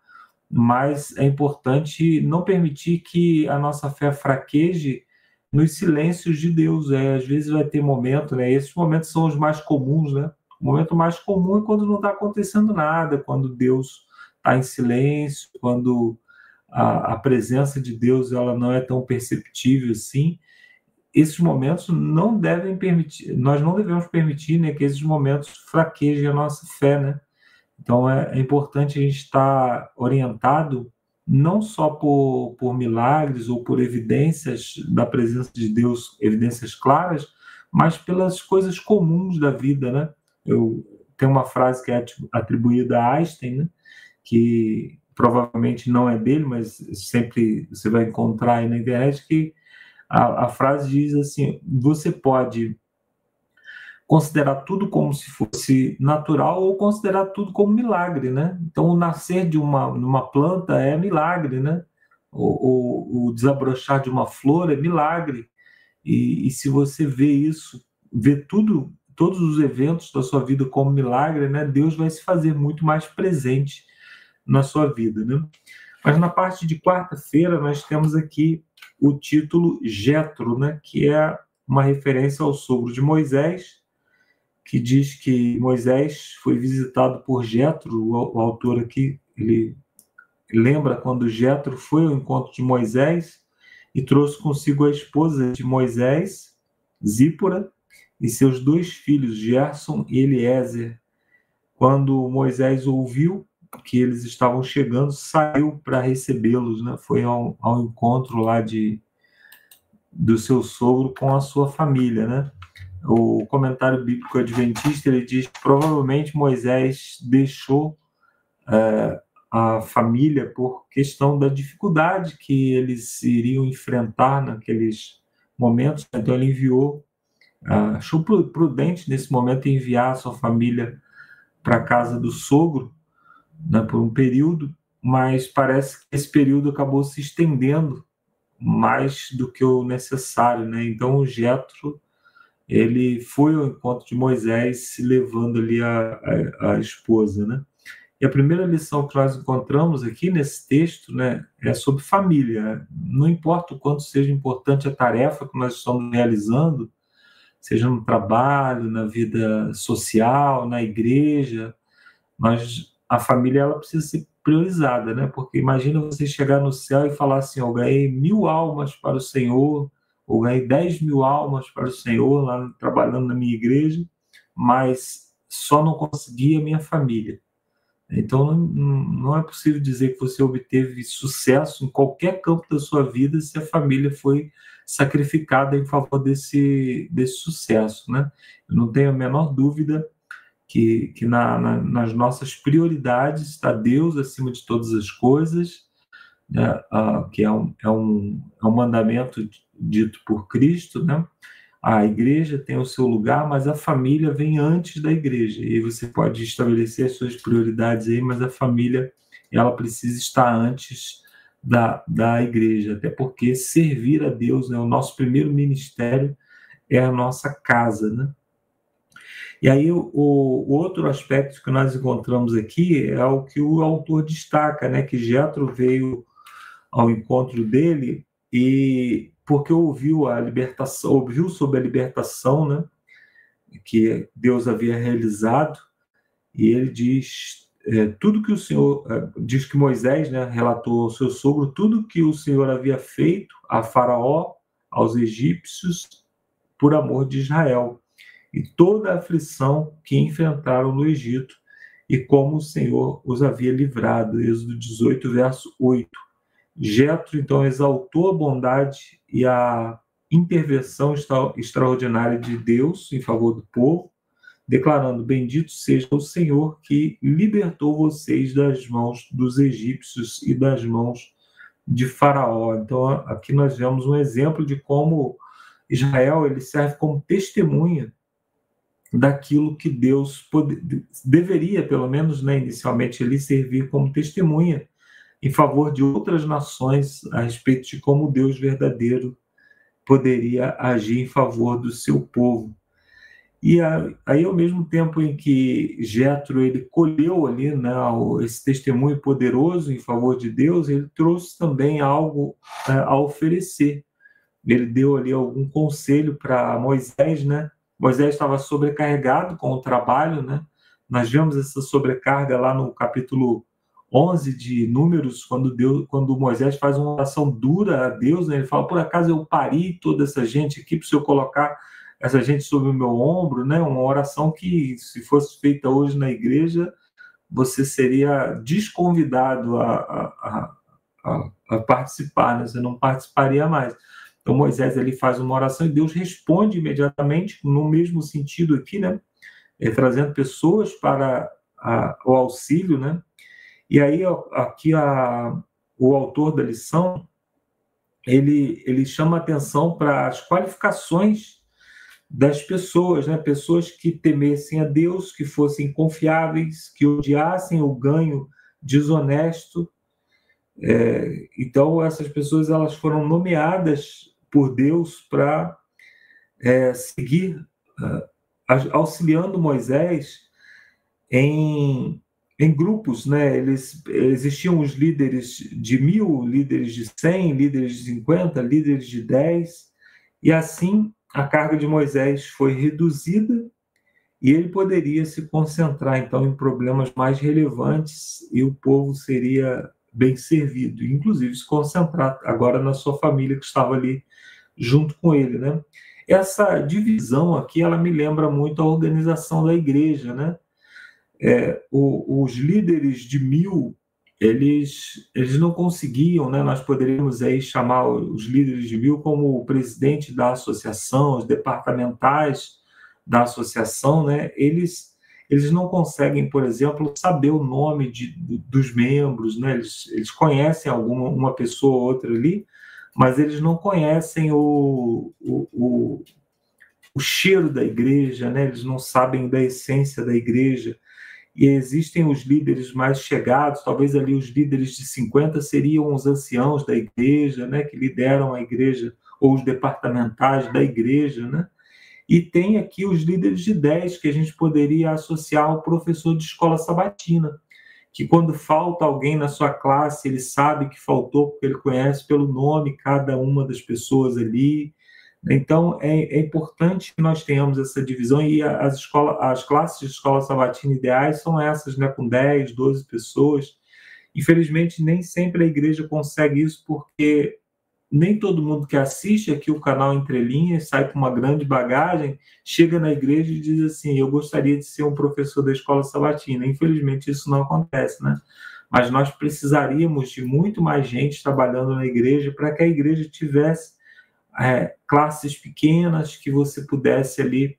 S4: Mas é importante não permitir que a nossa fé fraqueje nos silêncios de Deus. Às vezes vai ter momento, né? Esses momentos são os mais comuns, né? O momento mais comum é quando não está acontecendo nada, quando Deus está em silêncio, quando a presença de Deus ela não é tão perceptível assim. Esses momentos não devem permitir, nós não devemos permitir, né, que esses momentos fraquejem a nossa fé, né? Então é importante a gente estar orientado não só por milagres ou por evidências da presença de Deus, evidências claras, mas pelas coisas comuns da vida, né? Tem uma frase que é atribuída a Einstein, né? Que provavelmente não é dele, mas sempre você vai encontrar aí na internet, que a frase diz assim: você pode considerar tudo como se fosse natural ou considerar tudo como milagre, né? Então, o nascer de uma planta é milagre, né? O desabrochar de uma flor é milagre. E se você vê isso, vê todos os eventos da sua vida como milagre, né? Deus vai se fazer muito mais presente na sua vida, né? Mas na parte de quarta-feira nós temos aqui o título Jetro, né? Que é uma referência ao sogro de Moisés, que diz que Moisés foi visitado por Jetro. O autor aqui, ele lembra quando Jetro foi ao encontro de Moisés e trouxe consigo a esposa de Moisés, Zípora, e seus 2 filhos, Gerson e Eliezer. Quando Moisés ouviu que eles estavam chegando, saiu para recebê-los, né? Foi ao encontro lá do seu sogro com a sua família, né? O comentário bíblico adventista ele diz que provavelmente Moisés deixou a família por questão da dificuldade que eles iriam enfrentar naqueles momentos. Então ele enviou, achou prudente nesse momento enviar a sua família para a casa do sogro, né, por um período, mas parece que esse período acabou se estendendo mais do que o necessário, né? Então o Jetro ele foi ao encontro de Moisés, levando ali a esposa, né? E a primeira lição que nós encontramos aqui nesse texto, né, é sobre família. Não importa o quanto seja importante a tarefa que nós estamos realizando, seja no trabalho, na vida social, na igreja, a família ela precisa ser priorizada, né? Porque imagina você chegar no céu e falar assim: eu ganhei 1.000 almas para o Senhor, ou ganhei 10.000 almas para o Senhor lá trabalhando na minha igreja, mas só não consegui a minha família. Então não é possível dizer que você obteve sucesso em qualquer campo da sua vida se a família foi sacrificada em favor desse sucesso, né? Eu não tenho a menor dúvida que nas nossas prioridades está Deus acima de todas as coisas, né? Que é um mandamento dito por Cristo, né? A igreja tem o seu lugar, mas a família vem antes da igreja. E você pode estabelecer as suas prioridades aí, mas a família ela precisa estar antes da igreja, até porque servir a Deus, né? O nosso primeiro ministério é a nossa casa, né? E aí o outro aspecto que nós encontramos aqui é o que o autor destaca, né? Que Jetro veio ao encontro dele e porque ouviu sobre a libertação, né, que Deus havia realizado, e ele diz tudo que o Senhor, diz que Moisés, né, relatou ao seu sogro tudo que o Senhor havia feito a Faraó, aos egípcios, por amor de Israel, e toda a aflição que enfrentaram no Egito, e como o Senhor os havia livrado. Êxodo 18, verso 8. Jetro, então, exaltou a bondade e a intervenção extraordinária de Deus em favor do povo, declarando: bendito seja o Senhor que libertou vocês das mãos dos egípcios e das mãos de Faraó. Então, aqui nós vemos um exemplo de como Israel ele serve como testemunha daquilo que Deus deveria, pelo menos, né, inicialmente, ele servir como testemunha em favor de outras nações a respeito de como Deus verdadeiro poderia agir em favor do seu povo. E aí, ao mesmo tempo em que Jetro ele colheu ali, né, esse testemunho poderoso em favor de Deus, ele trouxe também algo a oferecer. Ele deu ali algum conselho para Moisés, né? Moisés estava sobrecarregado com o trabalho, né? Nós vemos essa sobrecarga lá no capítulo 11 de Números, quando Moisés faz uma oração dura a Deus, né? Ele fala: por acaso eu pari toda essa gente aqui para eu colocar essa gente sobre o meu ombro, né? Uma oração que, se fosse feita hoje na igreja, você seria desconvidado a participar, né? Você não participaria mais. Então Moisés ele faz uma oração e Deus responde imediatamente, no mesmo sentido aqui, né? Trazendo pessoas para o auxílio, né? E aí aqui o autor da lição ele chama atenção para as qualificações das pessoas, né? Pessoas que temessem a Deus, que fossem confiáveis, que odiassem o ganho desonesto. Então essas pessoas elas foram nomeadas por Deus para seguir auxiliando Moisés em grupos, né? Existiam os líderes de 1.000, líderes de 100, líderes de 50, líderes de 10, e assim a carga de Moisés foi reduzida e ele poderia se concentrar então em problemas mais relevantes e o povo seria bem servido, inclusive se concentrar agora na sua família que estava ali junto com ele, né? Essa divisão aqui, ela me lembra muito a organização da igreja, né? Os líderes de 1.000, eles não conseguiam, né? Nós poderíamos aí chamar os líderes de 1.000 como o presidente da associação, os departamentais da associação, né? Eles não conseguem, por exemplo, saber o nome dos membros, né? Eles conhecem uma pessoa ou outra ali, mas eles não conhecem o cheiro da igreja, né? Eles não sabem da essência da igreja. E existem os líderes mais chegados, talvez ali os líderes de 50 seriam os anciãos da igreja, né? Que lideram a igreja, ou os departamentais da igreja, né? E tem aqui os líderes de 10, que a gente poderia associar ao professor de escola sabatina, que quando falta alguém na sua classe, ele sabe que faltou, porque ele conhece pelo nome cada uma das pessoas ali. Então, é importante que nós tenhamos essa divisão, e as classes de escola sabatina ideais são essas, né, com 10, 12 pessoas. Infelizmente, nem sempre a igreja consegue isso, porque nem todo mundo que assiste aqui o canal Entre Linhas, sai com uma grande bagagem, chega na igreja e diz assim: eu gostaria de ser um professor da escola sabatina. Infelizmente, isso não acontece, né? Mas nós precisaríamos de muito mais gente trabalhando na igreja para que a igreja tivesse classes pequenas, que você pudesse ali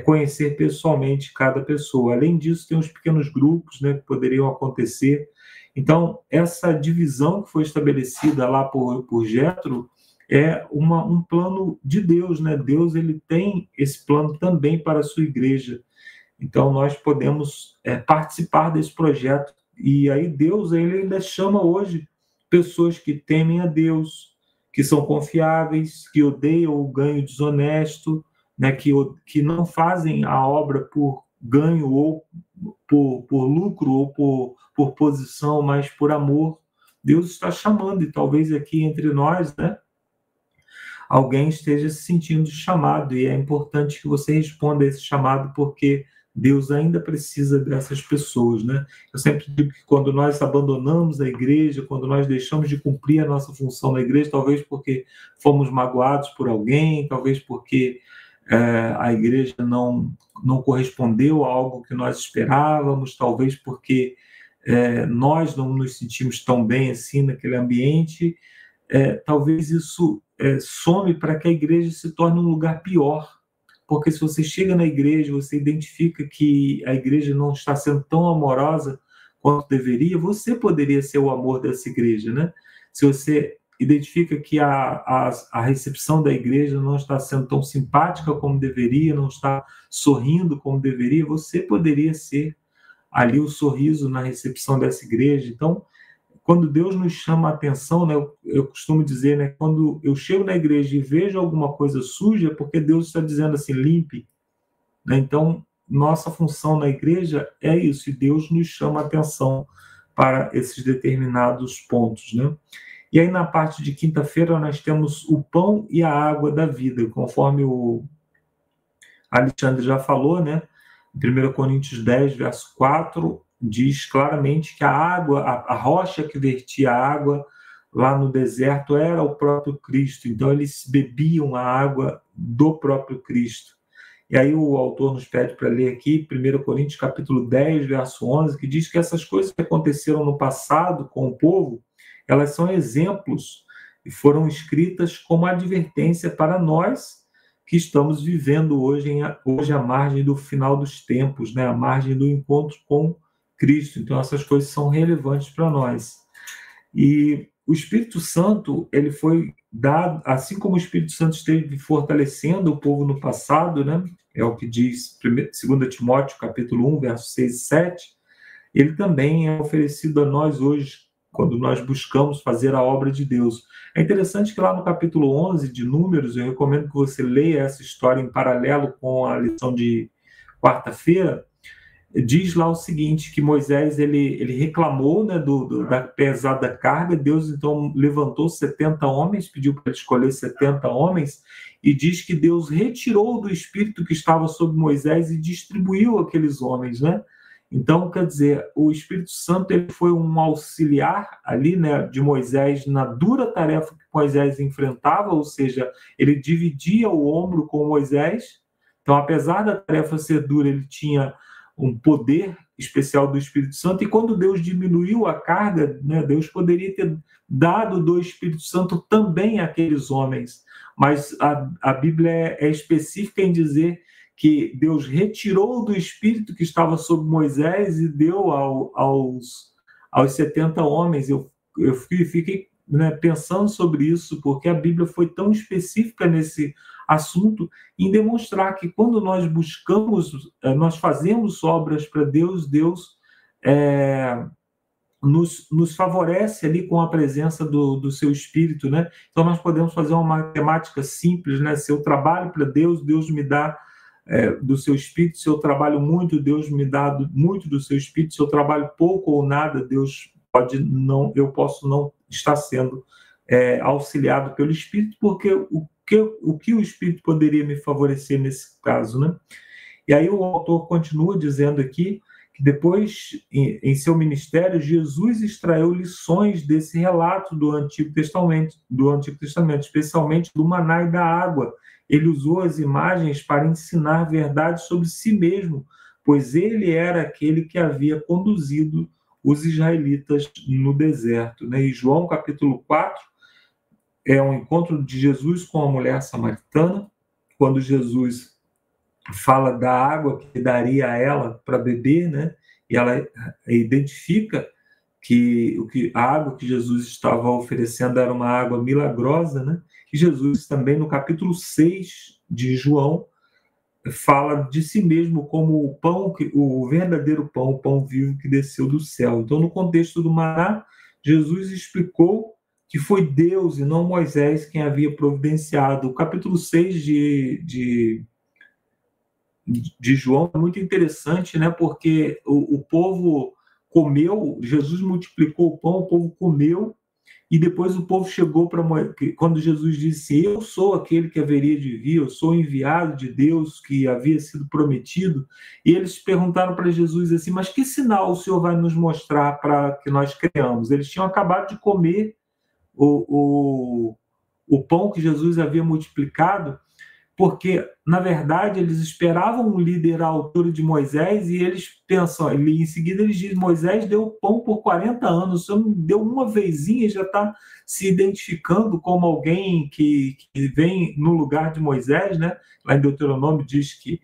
S4: conhecer pessoalmente cada pessoa. Além disso, tem os pequenos grupos, né, que poderiam acontecer. Então, essa divisão que foi estabelecida lá por Jetro é um plano de Deus, né? Deus ele tem esse plano também para a sua igreja. Então, nós podemos participar desse projeto. E aí Deus ele ainda chama hoje pessoas que temem a Deus, que são confiáveis, que odeiam o ganho desonesto, né? Que não fazem a obra por ganho ou por lucro ou por posição, mas por amor. Deus está chamando, e talvez aqui entre nós, né, alguém esteja se sentindo chamado, e é importante que você responda a esse chamado, porque Deus ainda precisa dessas pessoas, né? Eu sempre digo que quando nós abandonamos a igreja, quando nós deixamos de cumprir a nossa função na igreja, talvez porque fomos magoados por alguém, talvez porque a igreja não correspondeu a algo que nós esperávamos, talvez porque nós não nos sentimos tão bem assim naquele ambiente, talvez isso some para que a igreja se torne um lugar pior. Porque se você chega na igreja, você identifica que a igreja não está sendo tão amorosa quanto deveria, você poderia ser o amor dessa igreja, né? Se você identifica que a recepção da igreja não está sendo tão simpática como deveria, não está sorrindo como deveria, você poderia ser ali o sorriso na recepção dessa igreja. Então, quando Deus nos chama a atenção, né, eu costumo dizer, né, quando eu chego na igreja e vejo alguma coisa suja, é porque Deus está dizendo assim, limpe. Né? Então, nossa função na igreja é isso, e Deus nos chama a atenção para esses determinados pontos. Né? E aí, na parte de quinta-feira, nós temos o pão e a água da vida, conforme o Alexandre já falou, né? Em 1 Coríntios 10, verso 4, diz claramente que a água, a rocha que vertia a água lá no deserto era o próprio Cristo. Então, eles bebiam a água do próprio Cristo. E aí o autor nos pede para ler aqui 1 Coríntios capítulo 10, verso 11, que diz que essas coisas que aconteceram no passado com o povo, elas são exemplos e foram escritas como advertência para nós que estamos vivendo hoje à margem do final dos tempos, né? À margem do encontro com Cristo. Então, essas coisas são relevantes para nós. E o Espírito Santo, ele foi dado, assim como o Espírito Santo esteve fortalecendo o povo no passado, né? É o que diz 2 Timóteo, capítulo 1, versos 6 e 7, ele também é oferecido a nós hoje, quando nós buscamos fazer a obra de Deus. É interessante que lá no capítulo 11 de Números, eu recomendo que você leia essa história em paralelo com a lição de quarta-feira, diz lá o seguinte, que Moisés ele reclamou, né, da pesada carga. Deus então levantou 70 homens, pediu para ele escolher 70 homens, e diz que Deus retirou do espírito que estava sobre Moisés e distribuiu aqueles homens, né? Então, quer dizer, o Espírito Santo ele foi um auxiliar ali, né, de Moisés na dura tarefa que Moisés enfrentava, ou seja, ele dividia o ombro com Moisés. Então, apesar da tarefa ser dura, ele tinha um poder especial do Espírito Santo, e quando Deus diminuiu a carga, né, Deus poderia ter dado do Espírito Santo também àqueles homens, mas a Bíblia é específica em dizer que Deus retirou do Espírito que estava sobre Moisés e deu aos 70 homens. Eu fiquei, né, pensando sobre isso, porque a Bíblia foi tão específica nesse assunto, em demonstrar que quando nós buscamos, nós fazemos obras para Deus, Deus nos favorece ali com a presença do seu Espírito, né? Então nós podemos fazer uma matemática simples, né? Se eu trabalho para Deus, Deus me dá do seu Espírito. Se eu trabalho muito, Deus me dá muito do seu Espírito. Se eu trabalho pouco ou nada, eu posso não estar sendo auxiliado pelo Espírito, porque o que o Espírito poderia me favorecer nesse caso, né? E aí o autor continua dizendo aqui que depois, em seu ministério, Jesus extraiu lições desse relato do Antigo Testamento, especialmente do maná e da água. Ele usou as imagens para ensinar verdades sobre si mesmo, pois ele era aquele que havia conduzido os israelitas no deserto, né? E João capítulo 4 é um encontro de Jesus com a mulher samaritana, quando Jesus fala da água que daria a ela para beber, né? E ela identifica que a água que Jesus estava oferecendo era uma água milagrosa, né? E Jesus também, no capítulo 6 de João, fala de si mesmo como o pão, o verdadeiro pão, o pão vivo que desceu do céu. Então, no contexto do maná, Jesus explicou que foi Deus e não Moisés quem havia providenciado. O capítulo 6 de João é muito interessante, né? Porque o povo comeu, Jesus multiplicou o pão, o povo comeu, E depois o povo chegou para Moisés, quando Jesus disse: eu sou aquele que haveria de vir, eu sou o enviado de Deus que havia sido prometido. E eles perguntaram para Jesus assim: mas que sinal o Senhor vai nos mostrar para que nós creamos? Eles tinham acabado de comer o pão que Jesus havia multiplicado, porque, na verdade, eles esperavam um líder à altura de Moisés, e eles pensam, em seguida eles dizem: Moisés deu pão por 40 anos, o Senhor não deu uma vezinha e já está se identificando como alguém que vem no lugar de Moisés, né? Lá em Deuteronômio diz que,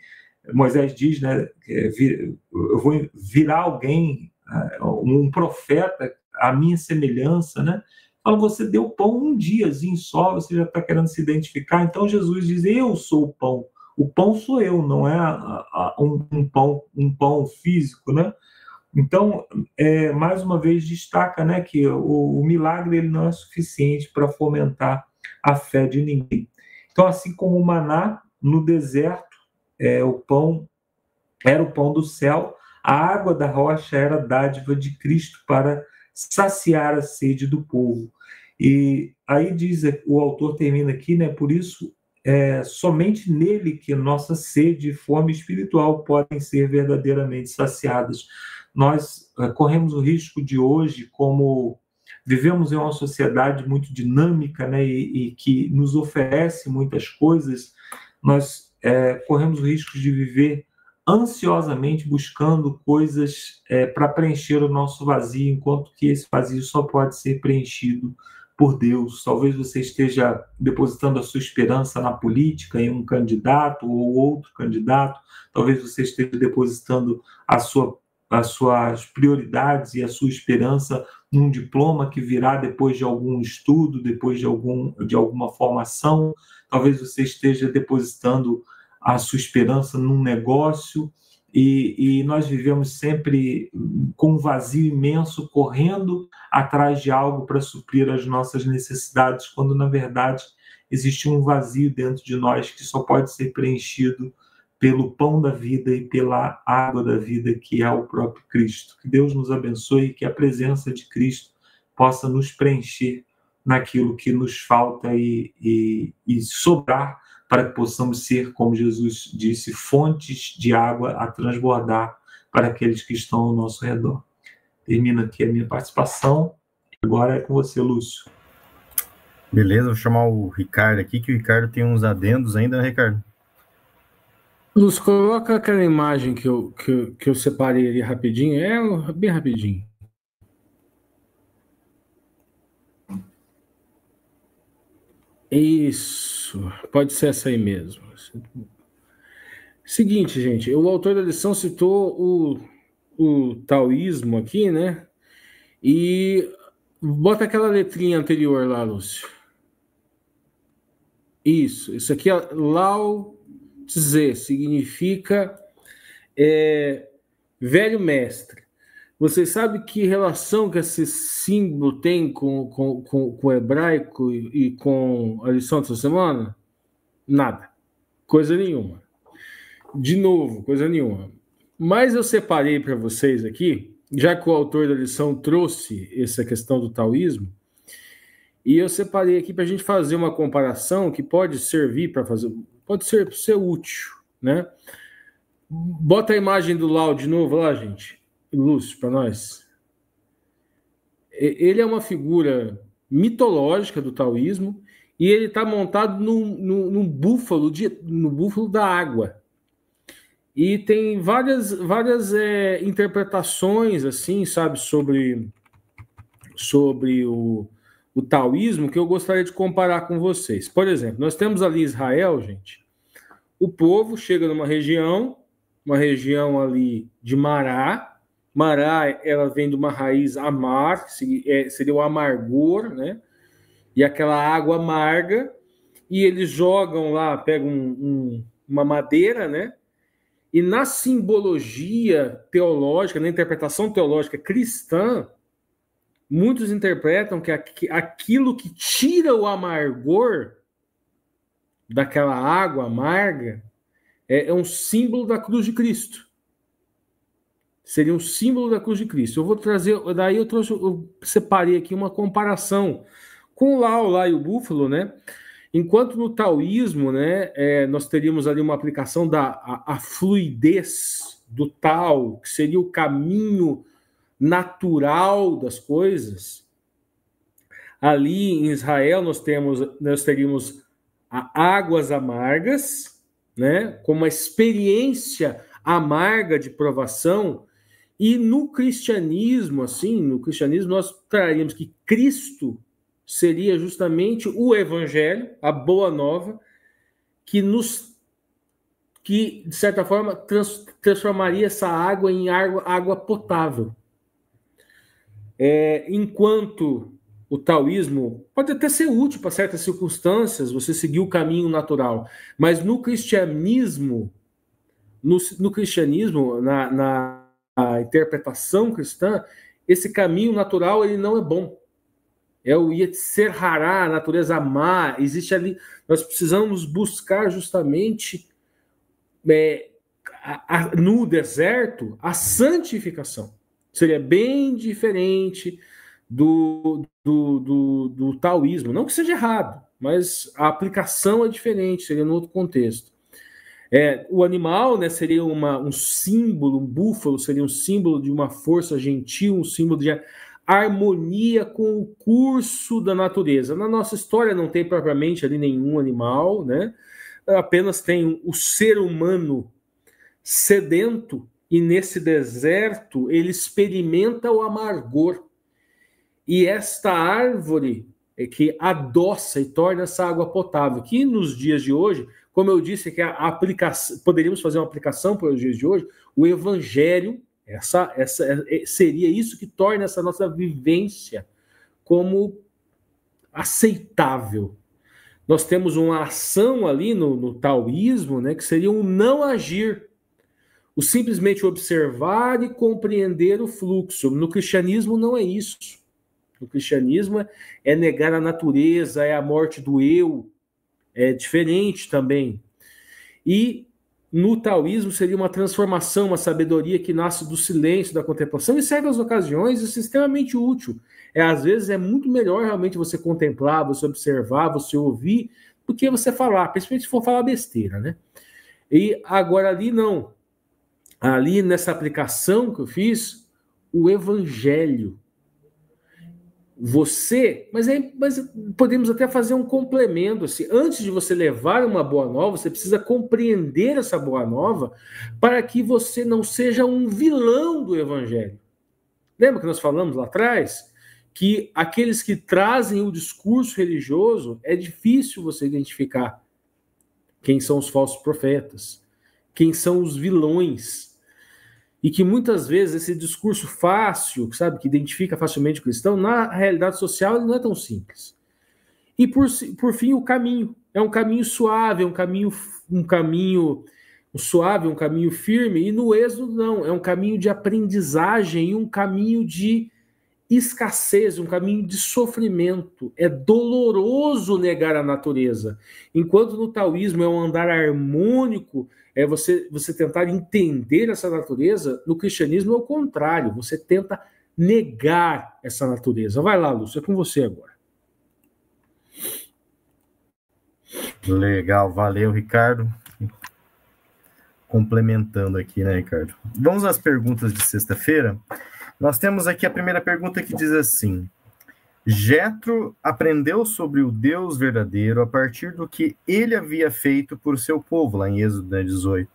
S4: Moisés diz, né, eu vou virar alguém, um profeta, à minha semelhança, né? Fala, você deu pão um diazinho só, você já está querendo se identificar. Então Jesus diz: eu sou o pão. O pão sou eu, não é um pão físico, né? Então, mais uma vez destaca, né, que o milagre ele não é suficiente para fomentar a fé de ninguém. Então, assim como o maná no deserto, o pão era o pão do céu, a água da rocha era a dádiva de Cristo para saciar a sede do povo. E aí diz, o autor termina aqui, né? Por isso, somente nele que nossa sede e fome espiritual podem ser verdadeiramente saciadas. Nós corremos o risco de hoje, como vivemos em uma sociedade muito dinâmica, né? E que nos oferece muitas coisas, nós corremos o risco de viver ansiosamente buscando coisas para preencher o nosso vazio, enquanto que esse vazio só pode ser preenchido por Deus. Talvez você esteja depositando a sua esperança na política, em um candidato ou outro candidato, talvez você esteja depositando as suas prioridades e a sua esperança num diploma que virá depois de algum estudo, depois de alguma formação, talvez você esteja depositando a sua esperança num negócio, e nós vivemos sempre com um vazio imenso, correndo atrás de algo para suprir as nossas necessidades, quando, na verdade, existe um vazio dentro de nós que só pode ser preenchido pelo pão da vida e pela água da vida, que é o próprio Cristo. Que Deus nos abençoe e que a presença de Cristo possa nos preencher naquilo que nos falta e sobrar, para que possamos ser, como Jesus disse, fontes de água a transbordar para aqueles que estão ao nosso redor. Termina aqui a minha participação. Agora é com você, Lúcio.
S1: Beleza, vou chamar o Ricardo aqui, que o Ricardo tem uns adendos ainda, né, Ricardo?
S2: Lúcio, coloca aquela imagem que eu separei ali rapidinho, bem rapidinho. Isso, pode ser essa aí mesmo. Seguinte, gente, o autor da lição citou o taoísmo aqui, né? E bota aquela letrinha anterior lá, Lúcio. Isso aqui é Lao Tse, significa velho mestre. Você sabe que relação que esse símbolo tem com o hebraico e com a lição dessa semana? Nada. Coisa nenhuma. De novo, coisa nenhuma. Mas eu separei para vocês aqui, já que o autor da lição trouxe essa questão do taoísmo, e eu separei aqui para a gente fazer uma comparação que pode servir para fazer, pode ser útil, né? Bota a imagem do Lao de novo lá, gente. Lúcio, para nós. Ele é uma figura mitológica do taoísmo e ele está montado num búfalo, no búfalo da água. E tem várias interpretações, assim, sabe, sobre o taoísmo que eu gostaria de comparar com vocês. Por exemplo, nós temos ali Israel, gente. O povo chega numa região ali de Mará. Mará, ela vem de uma raiz amar, seria o amargor, né? E aquela água amarga, e eles jogam lá, pegam uma madeira, né? E na simbologia teológica, na interpretação teológica cristã, muitos interpretam que aquilo que tira o amargor daquela água amarga é um símbolo da cruz de Cristo. seria um símbolo da cruz de Cristo. Eu vou trazer, daí eu separei aqui uma comparação com o Lao e o búfalo, né? Enquanto no taoísmo, né, nós teríamos ali uma aplicação da fluidez do Tao, que seria o caminho natural das coisas. Ali em Israel nós teríamos águas amargas, né, como uma experiência amarga de provação. E no cristianismo, nós traríamos que Cristo seria justamente o evangelho, a boa nova, que de certa forma transformaria essa água em água potável. Enquanto o taoísmo pode até ser útil para certas circunstâncias, você seguir o caminho natural, mas no cristianismo, na interpretação cristã, esse caminho natural ele não é bom. É o Yetzer Hará, a natureza má. Existe ali. Nós precisamos buscar justamente no deserto a santificação. Seria bem diferente do taoísmo. Não que seja errado, mas a aplicação é diferente, seria no outro contexto. O animal, né, seria um símbolo, um búfalo seria um símbolo de uma força gentil, um símbolo de harmonia com o curso da natureza. Na nossa história não tem propriamente ali nenhum animal, né? Apenas tem o ser humano sedento, e nesse deserto ele experimenta o amargor. E esta árvore é que adoça e torna essa água potável, que nos dias de hoje, como eu disse, que poderíamos fazer uma aplicação para os dias de hoje, o evangelho, seria isso que torna essa nossa vivência como aceitável. Nós temos uma ação ali no taoísmo, né, que seria um não agir, o simplesmente observar e compreender o fluxo. No cristianismo não é isso. No cristianismo é negar a natureza, é a morte do eu, é diferente também. E no taoísmo seria uma transformação, uma sabedoria que nasce do silêncio, da contemplação, e certas ocasiões isso é extremamente útil. Às vezes é muito melhor realmente você contemplar, você observar, você ouvir, do que você falar, principalmente se for falar besteira, né? E agora ali não. Ali nessa aplicação que eu fiz, o evangelho. Mas podemos até fazer um complemento. Assim, antes de você levar uma boa nova, você precisa compreender essa boa nova para que você não seja um vilão do evangelho. Lembra que nós falamos lá atrás que aqueles que trazem o discurso religioso, é difícil você identificar quem são os falsos profetas, quem são os vilões. E que muitas vezes esse discurso fácil, sabe, que identifica facilmente o cristão, na realidade social ele não é tão simples. E por fim, o caminho. É um caminho suave, é um caminho suave, um caminho firme. E no êxodo não, é um caminho de aprendizagem e um caminho de escassez, um caminho de sofrimento. É doloroso negar a natureza. Enquanto no taoísmo é um andar harmônico, é você tentar entender essa natureza, no cristianismo é o contrário, você tenta negar essa natureza. Vai lá, Lúcio, é com você agora.
S1: Legal, valeu, Ricardo. Complementando aqui, né, Ricardo? Vamos às perguntas de sexta-feira. Nós temos aqui a primeira pergunta que diz assim: Jetro aprendeu sobre o Deus verdadeiro a partir do que ele havia feito por seu povo, lá em Êxodo 18.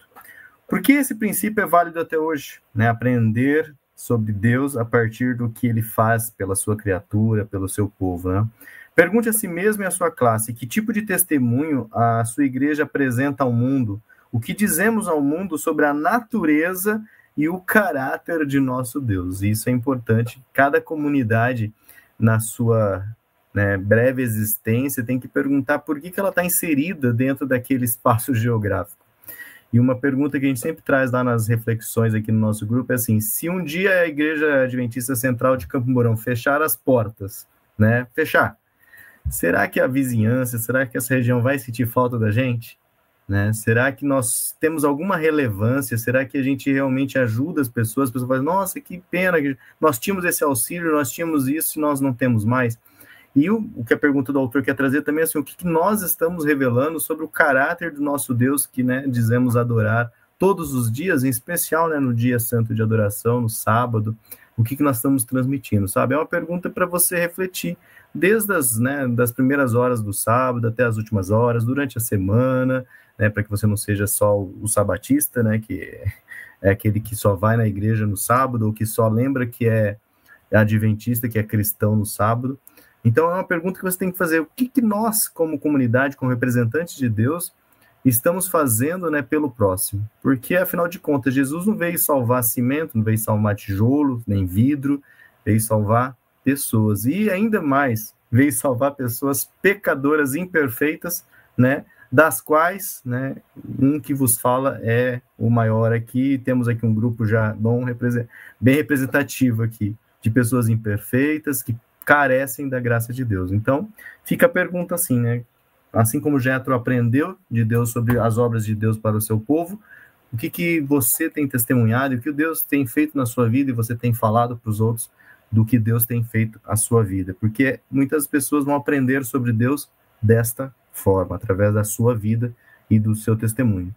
S1: Por que esse princípio é válido até hoje? Né? Aprender sobre Deus a partir do que ele faz pela sua criatura, pelo seu povo. Né? Pergunte a si mesmo e à sua classe: que tipo de testemunho a sua igreja apresenta ao mundo? O que dizemos ao mundo sobre a natureza e o caráter de nosso Deus? E isso é importante. Cada comunidade, na sua breve existência, tem que perguntar por que ela está inserida dentro daquele espaço geográfico. E uma pergunta que a gente sempre traz lá nas reflexões aqui no nosso grupo é assim: se um dia a Igreja Adventista Central de Campo Mourão fechar as portas, fechar, será que a vizinhança, será que essa região vai sentir falta da gente? né? Será que nós temos alguma relevância? Será que a gente realmente ajuda as pessoas? As pessoas falam, nossa, que pena, nós tínhamos esse auxílio, nós tínhamos isso e nós não temos mais. E o que a pergunta do autor quer trazer também é assim, o que nós estamos revelando sobre o caráter do nosso Deus que, né, dizemos adorar todos os dias, em especial, né, no dia santo de adoração, no sábado, o que nós estamos transmitindo, sabe? É uma pergunta para você refletir, desde das primeiras horas do sábado até as últimas horas, durante a semana, né, para que você não seja só o sabatista, né, que é aquele que só vai na igreja no sábado, ou que só lembra que é adventista, que é cristão no sábado. Então, é uma pergunta que você tem que fazer, o que nós, como comunidade, como representantes de Deus, estamos fazendo, né, pelo próximo? Porque, afinal de contas, Jesus não veio salvar cimento, não veio salvar tijolo, nem vidro, veio salvar pessoas. E, ainda mais, veio salvar pessoas pecadoras, imperfeitas, né, das quais, né, um que vos fala é o maior aqui. Temos aqui um grupo já bem representativo aqui, de pessoas imperfeitas, que carecem da graça de Deus. Então, fica a pergunta assim, né? Assim como Jétro aprendeu de Deus sobre as obras de Deus para o seu povo, o que você tem testemunhado, o que Deus tem feito na sua vida e você tem falado para os outros do que Deus tem feito na sua vida? Porque muitas pessoas vão aprender sobre Deus desta forma, através da sua vida e do seu testemunho.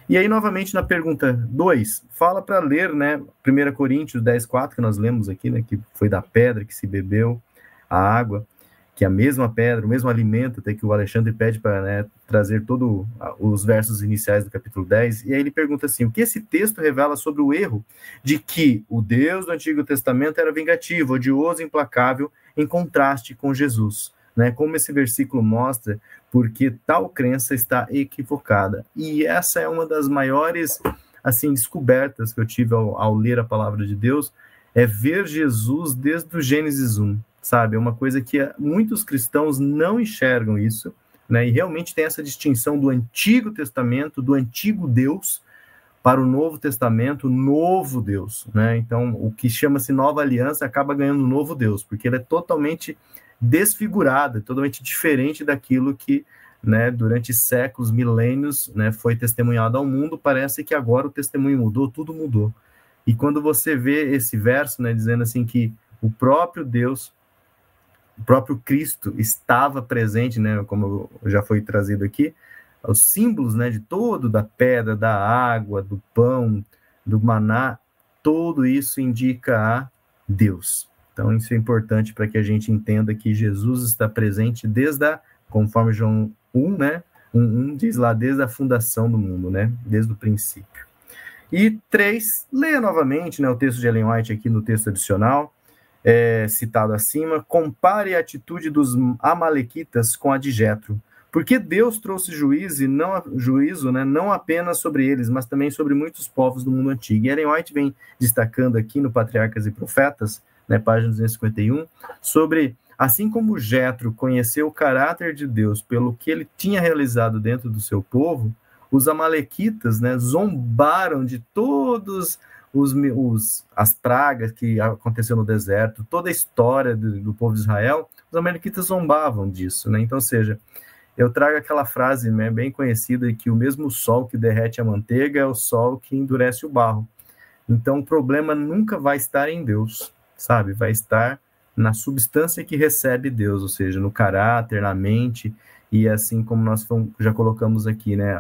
S1: E aí, novamente, na pergunta 2, fala para ler, né, 1 Coríntios 10:4, que nós lemos aqui, né, que foi da pedra que se bebeu a água, que é a mesma pedra, o mesmo alimento, até que o Alexandre pede para, né, trazer todos os versos iniciais do capítulo 10, e aí ele pergunta assim, o que esse texto revela sobre o erro de que o Deus do Antigo Testamento era vingativo, odioso, implacável, em contraste com Jesus, né? Como esse versículo mostra, porque tal crença está equivocada. E essa é uma das maiores, assim, descobertas que eu tive ao ler a palavra de Deus, é ver Jesus desde o Gênesis 1, sabe? É uma coisa que muitos cristãos não enxergam isso, né? E realmente tem essa distinção do Antigo Testamento, do antigo Deus, para o Novo Testamento, novo Deus, né? Então, o que chama-se Nova Aliança acaba ganhando um novo Deus, porque ele é totalmente desfigurado, totalmente diferente daquilo que, né, durante séculos, milênios, né, foi testemunhado ao mundo. Parece que agora o testemunho mudou, tudo mudou. E quando você vê esse verso, né, dizendo assim que o próprio Deus, o próprio Cristo estava presente, né, como já foi trazido aqui, os símbolos, né, de todo, da pedra, da água, do pão, do maná, tudo isso indica a Deus. Então, isso é importante para que a gente entenda que Jesus está presente conforme João 1, né, 1 diz lá, desde a fundação do mundo, né, desde o princípio. E 3, leia novamente, né, o texto de Ellen White aqui no texto adicional, citado acima, compare a atitude dos amalequitas com a de Jétro, porque Deus trouxe juízo, né, não apenas sobre eles, mas também sobre muitos povos do mundo antigo. E Ellen White vem destacando aqui no Patriarcas e Profetas, né, página 251, sobre, assim como Jétro conheceu o caráter de Deus pelo que ele tinha realizado dentro do seu povo, os amalequitas, né, zombaram de todos as pragas que aconteceram no deserto, toda a história do povo de Israel. Os amalequitas zombavam disso, né? Então, ou seja, eu trago aquela frase, né, bem conhecida, que o mesmo sol que derrete a manteiga é o sol que endurece o barro. Então, o problema nunca vai estar em Deus, sabe? Vai estar na substância que recebe Deus, ou seja, no caráter, na mente, e assim como nós já colocamos aqui, né?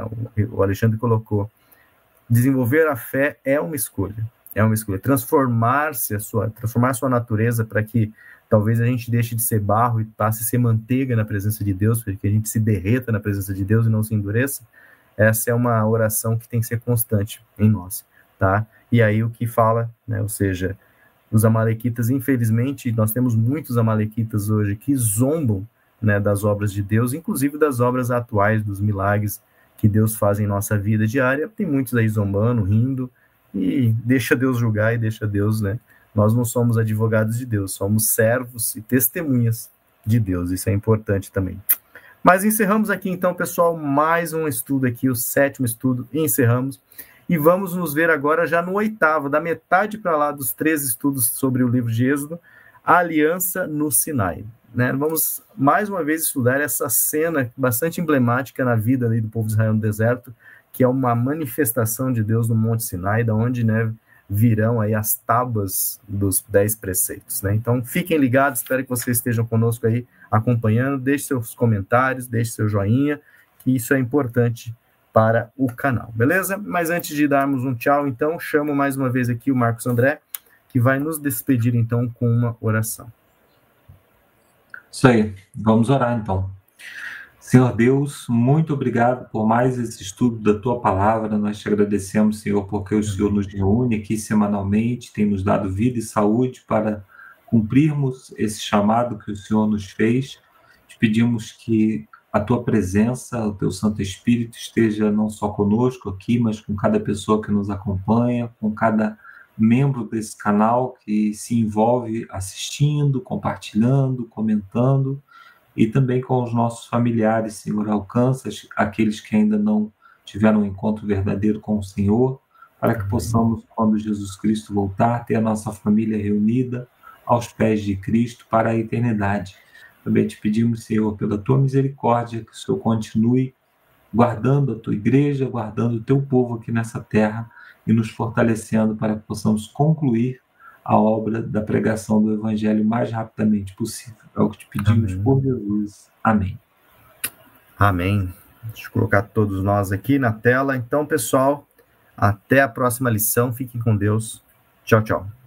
S1: O Alexandre colocou, desenvolver a fé é uma escolha, transformar sua natureza para que talvez a gente deixe de ser barro e passe a ser manteiga na presença de Deus, para que a gente se derreta na presença de Deus e não se endureça. Essa é uma oração que tem que ser constante em nós, tá? E aí o que fala, né, ou seja, os amalequitas, infelizmente, nós temos muitos amalequitas hoje que zombam, né, das obras de Deus, inclusive das obras atuais, dos milagres que Deus faz em nossa vida diária. Tem muitos aí zombando, rindo, e deixa Deus julgar e deixa Deus, né? Nós não somos advogados de Deus, somos servos e testemunhas de Deus, isso é importante também. Mas encerramos aqui então, pessoal, mais um estudo aqui, o 7º estudo, e encerramos. E vamos nos ver agora já no 8º, da metade para lá dos 13 estudos sobre o livro de Êxodo, a aliança no Sinai. né, vamos mais uma vez estudar essa cena bastante emblemática na vida ali do povo de Israel no deserto, que é uma manifestação de Deus no Monte Sinai, da onde, né, virão aí as tábuas dos 10 preceitos, né? Então, fiquem ligados, espero que vocês estejam conosco aí acompanhando, deixe seus comentários, deixe seu joinha, que isso é importante para o canal, beleza? Mas antes de darmos um tchau, então, chamo mais uma vez aqui o Marcos André, que vai nos despedir, então, com uma oração.
S4: Isso aí, vamos orar, então. Senhor Deus, muito obrigado por mais esse estudo da Tua Palavra. Nós te agradecemos, Senhor, porque o Senhor nos reúne aqui semanalmente, tem nos dado vida e saúde para cumprirmos esse chamado que o Senhor nos fez. Te pedimos que a Tua presença, o Teu Santo Espírito esteja não só conosco aqui, mas com cada pessoa que nos acompanha, com cada membro desse canal que se envolve assistindo, compartilhando, comentando, e também com os nossos familiares, Senhor. Alcança aqueles que ainda não tiveram um encontro verdadeiro com o Senhor, para que possamos, quando Jesus Cristo voltar, ter a nossa família reunida aos pés de Cristo para a eternidade. Também te pedimos, Senhor, pela Tua misericórdia, que o Senhor continue guardando a Tua igreja, guardando o Teu povo aqui nessa terra e nos fortalecendo para que possamos concluir a obra da pregação do Evangelho o mais rapidamente possível. É o que te pedimos. Amém. Por Jesus. Amém.
S1: Amém. Deixa eu colocar todos nós aqui na tela. Então, pessoal, até a próxima lição. Fiquem com Deus. Tchau, tchau.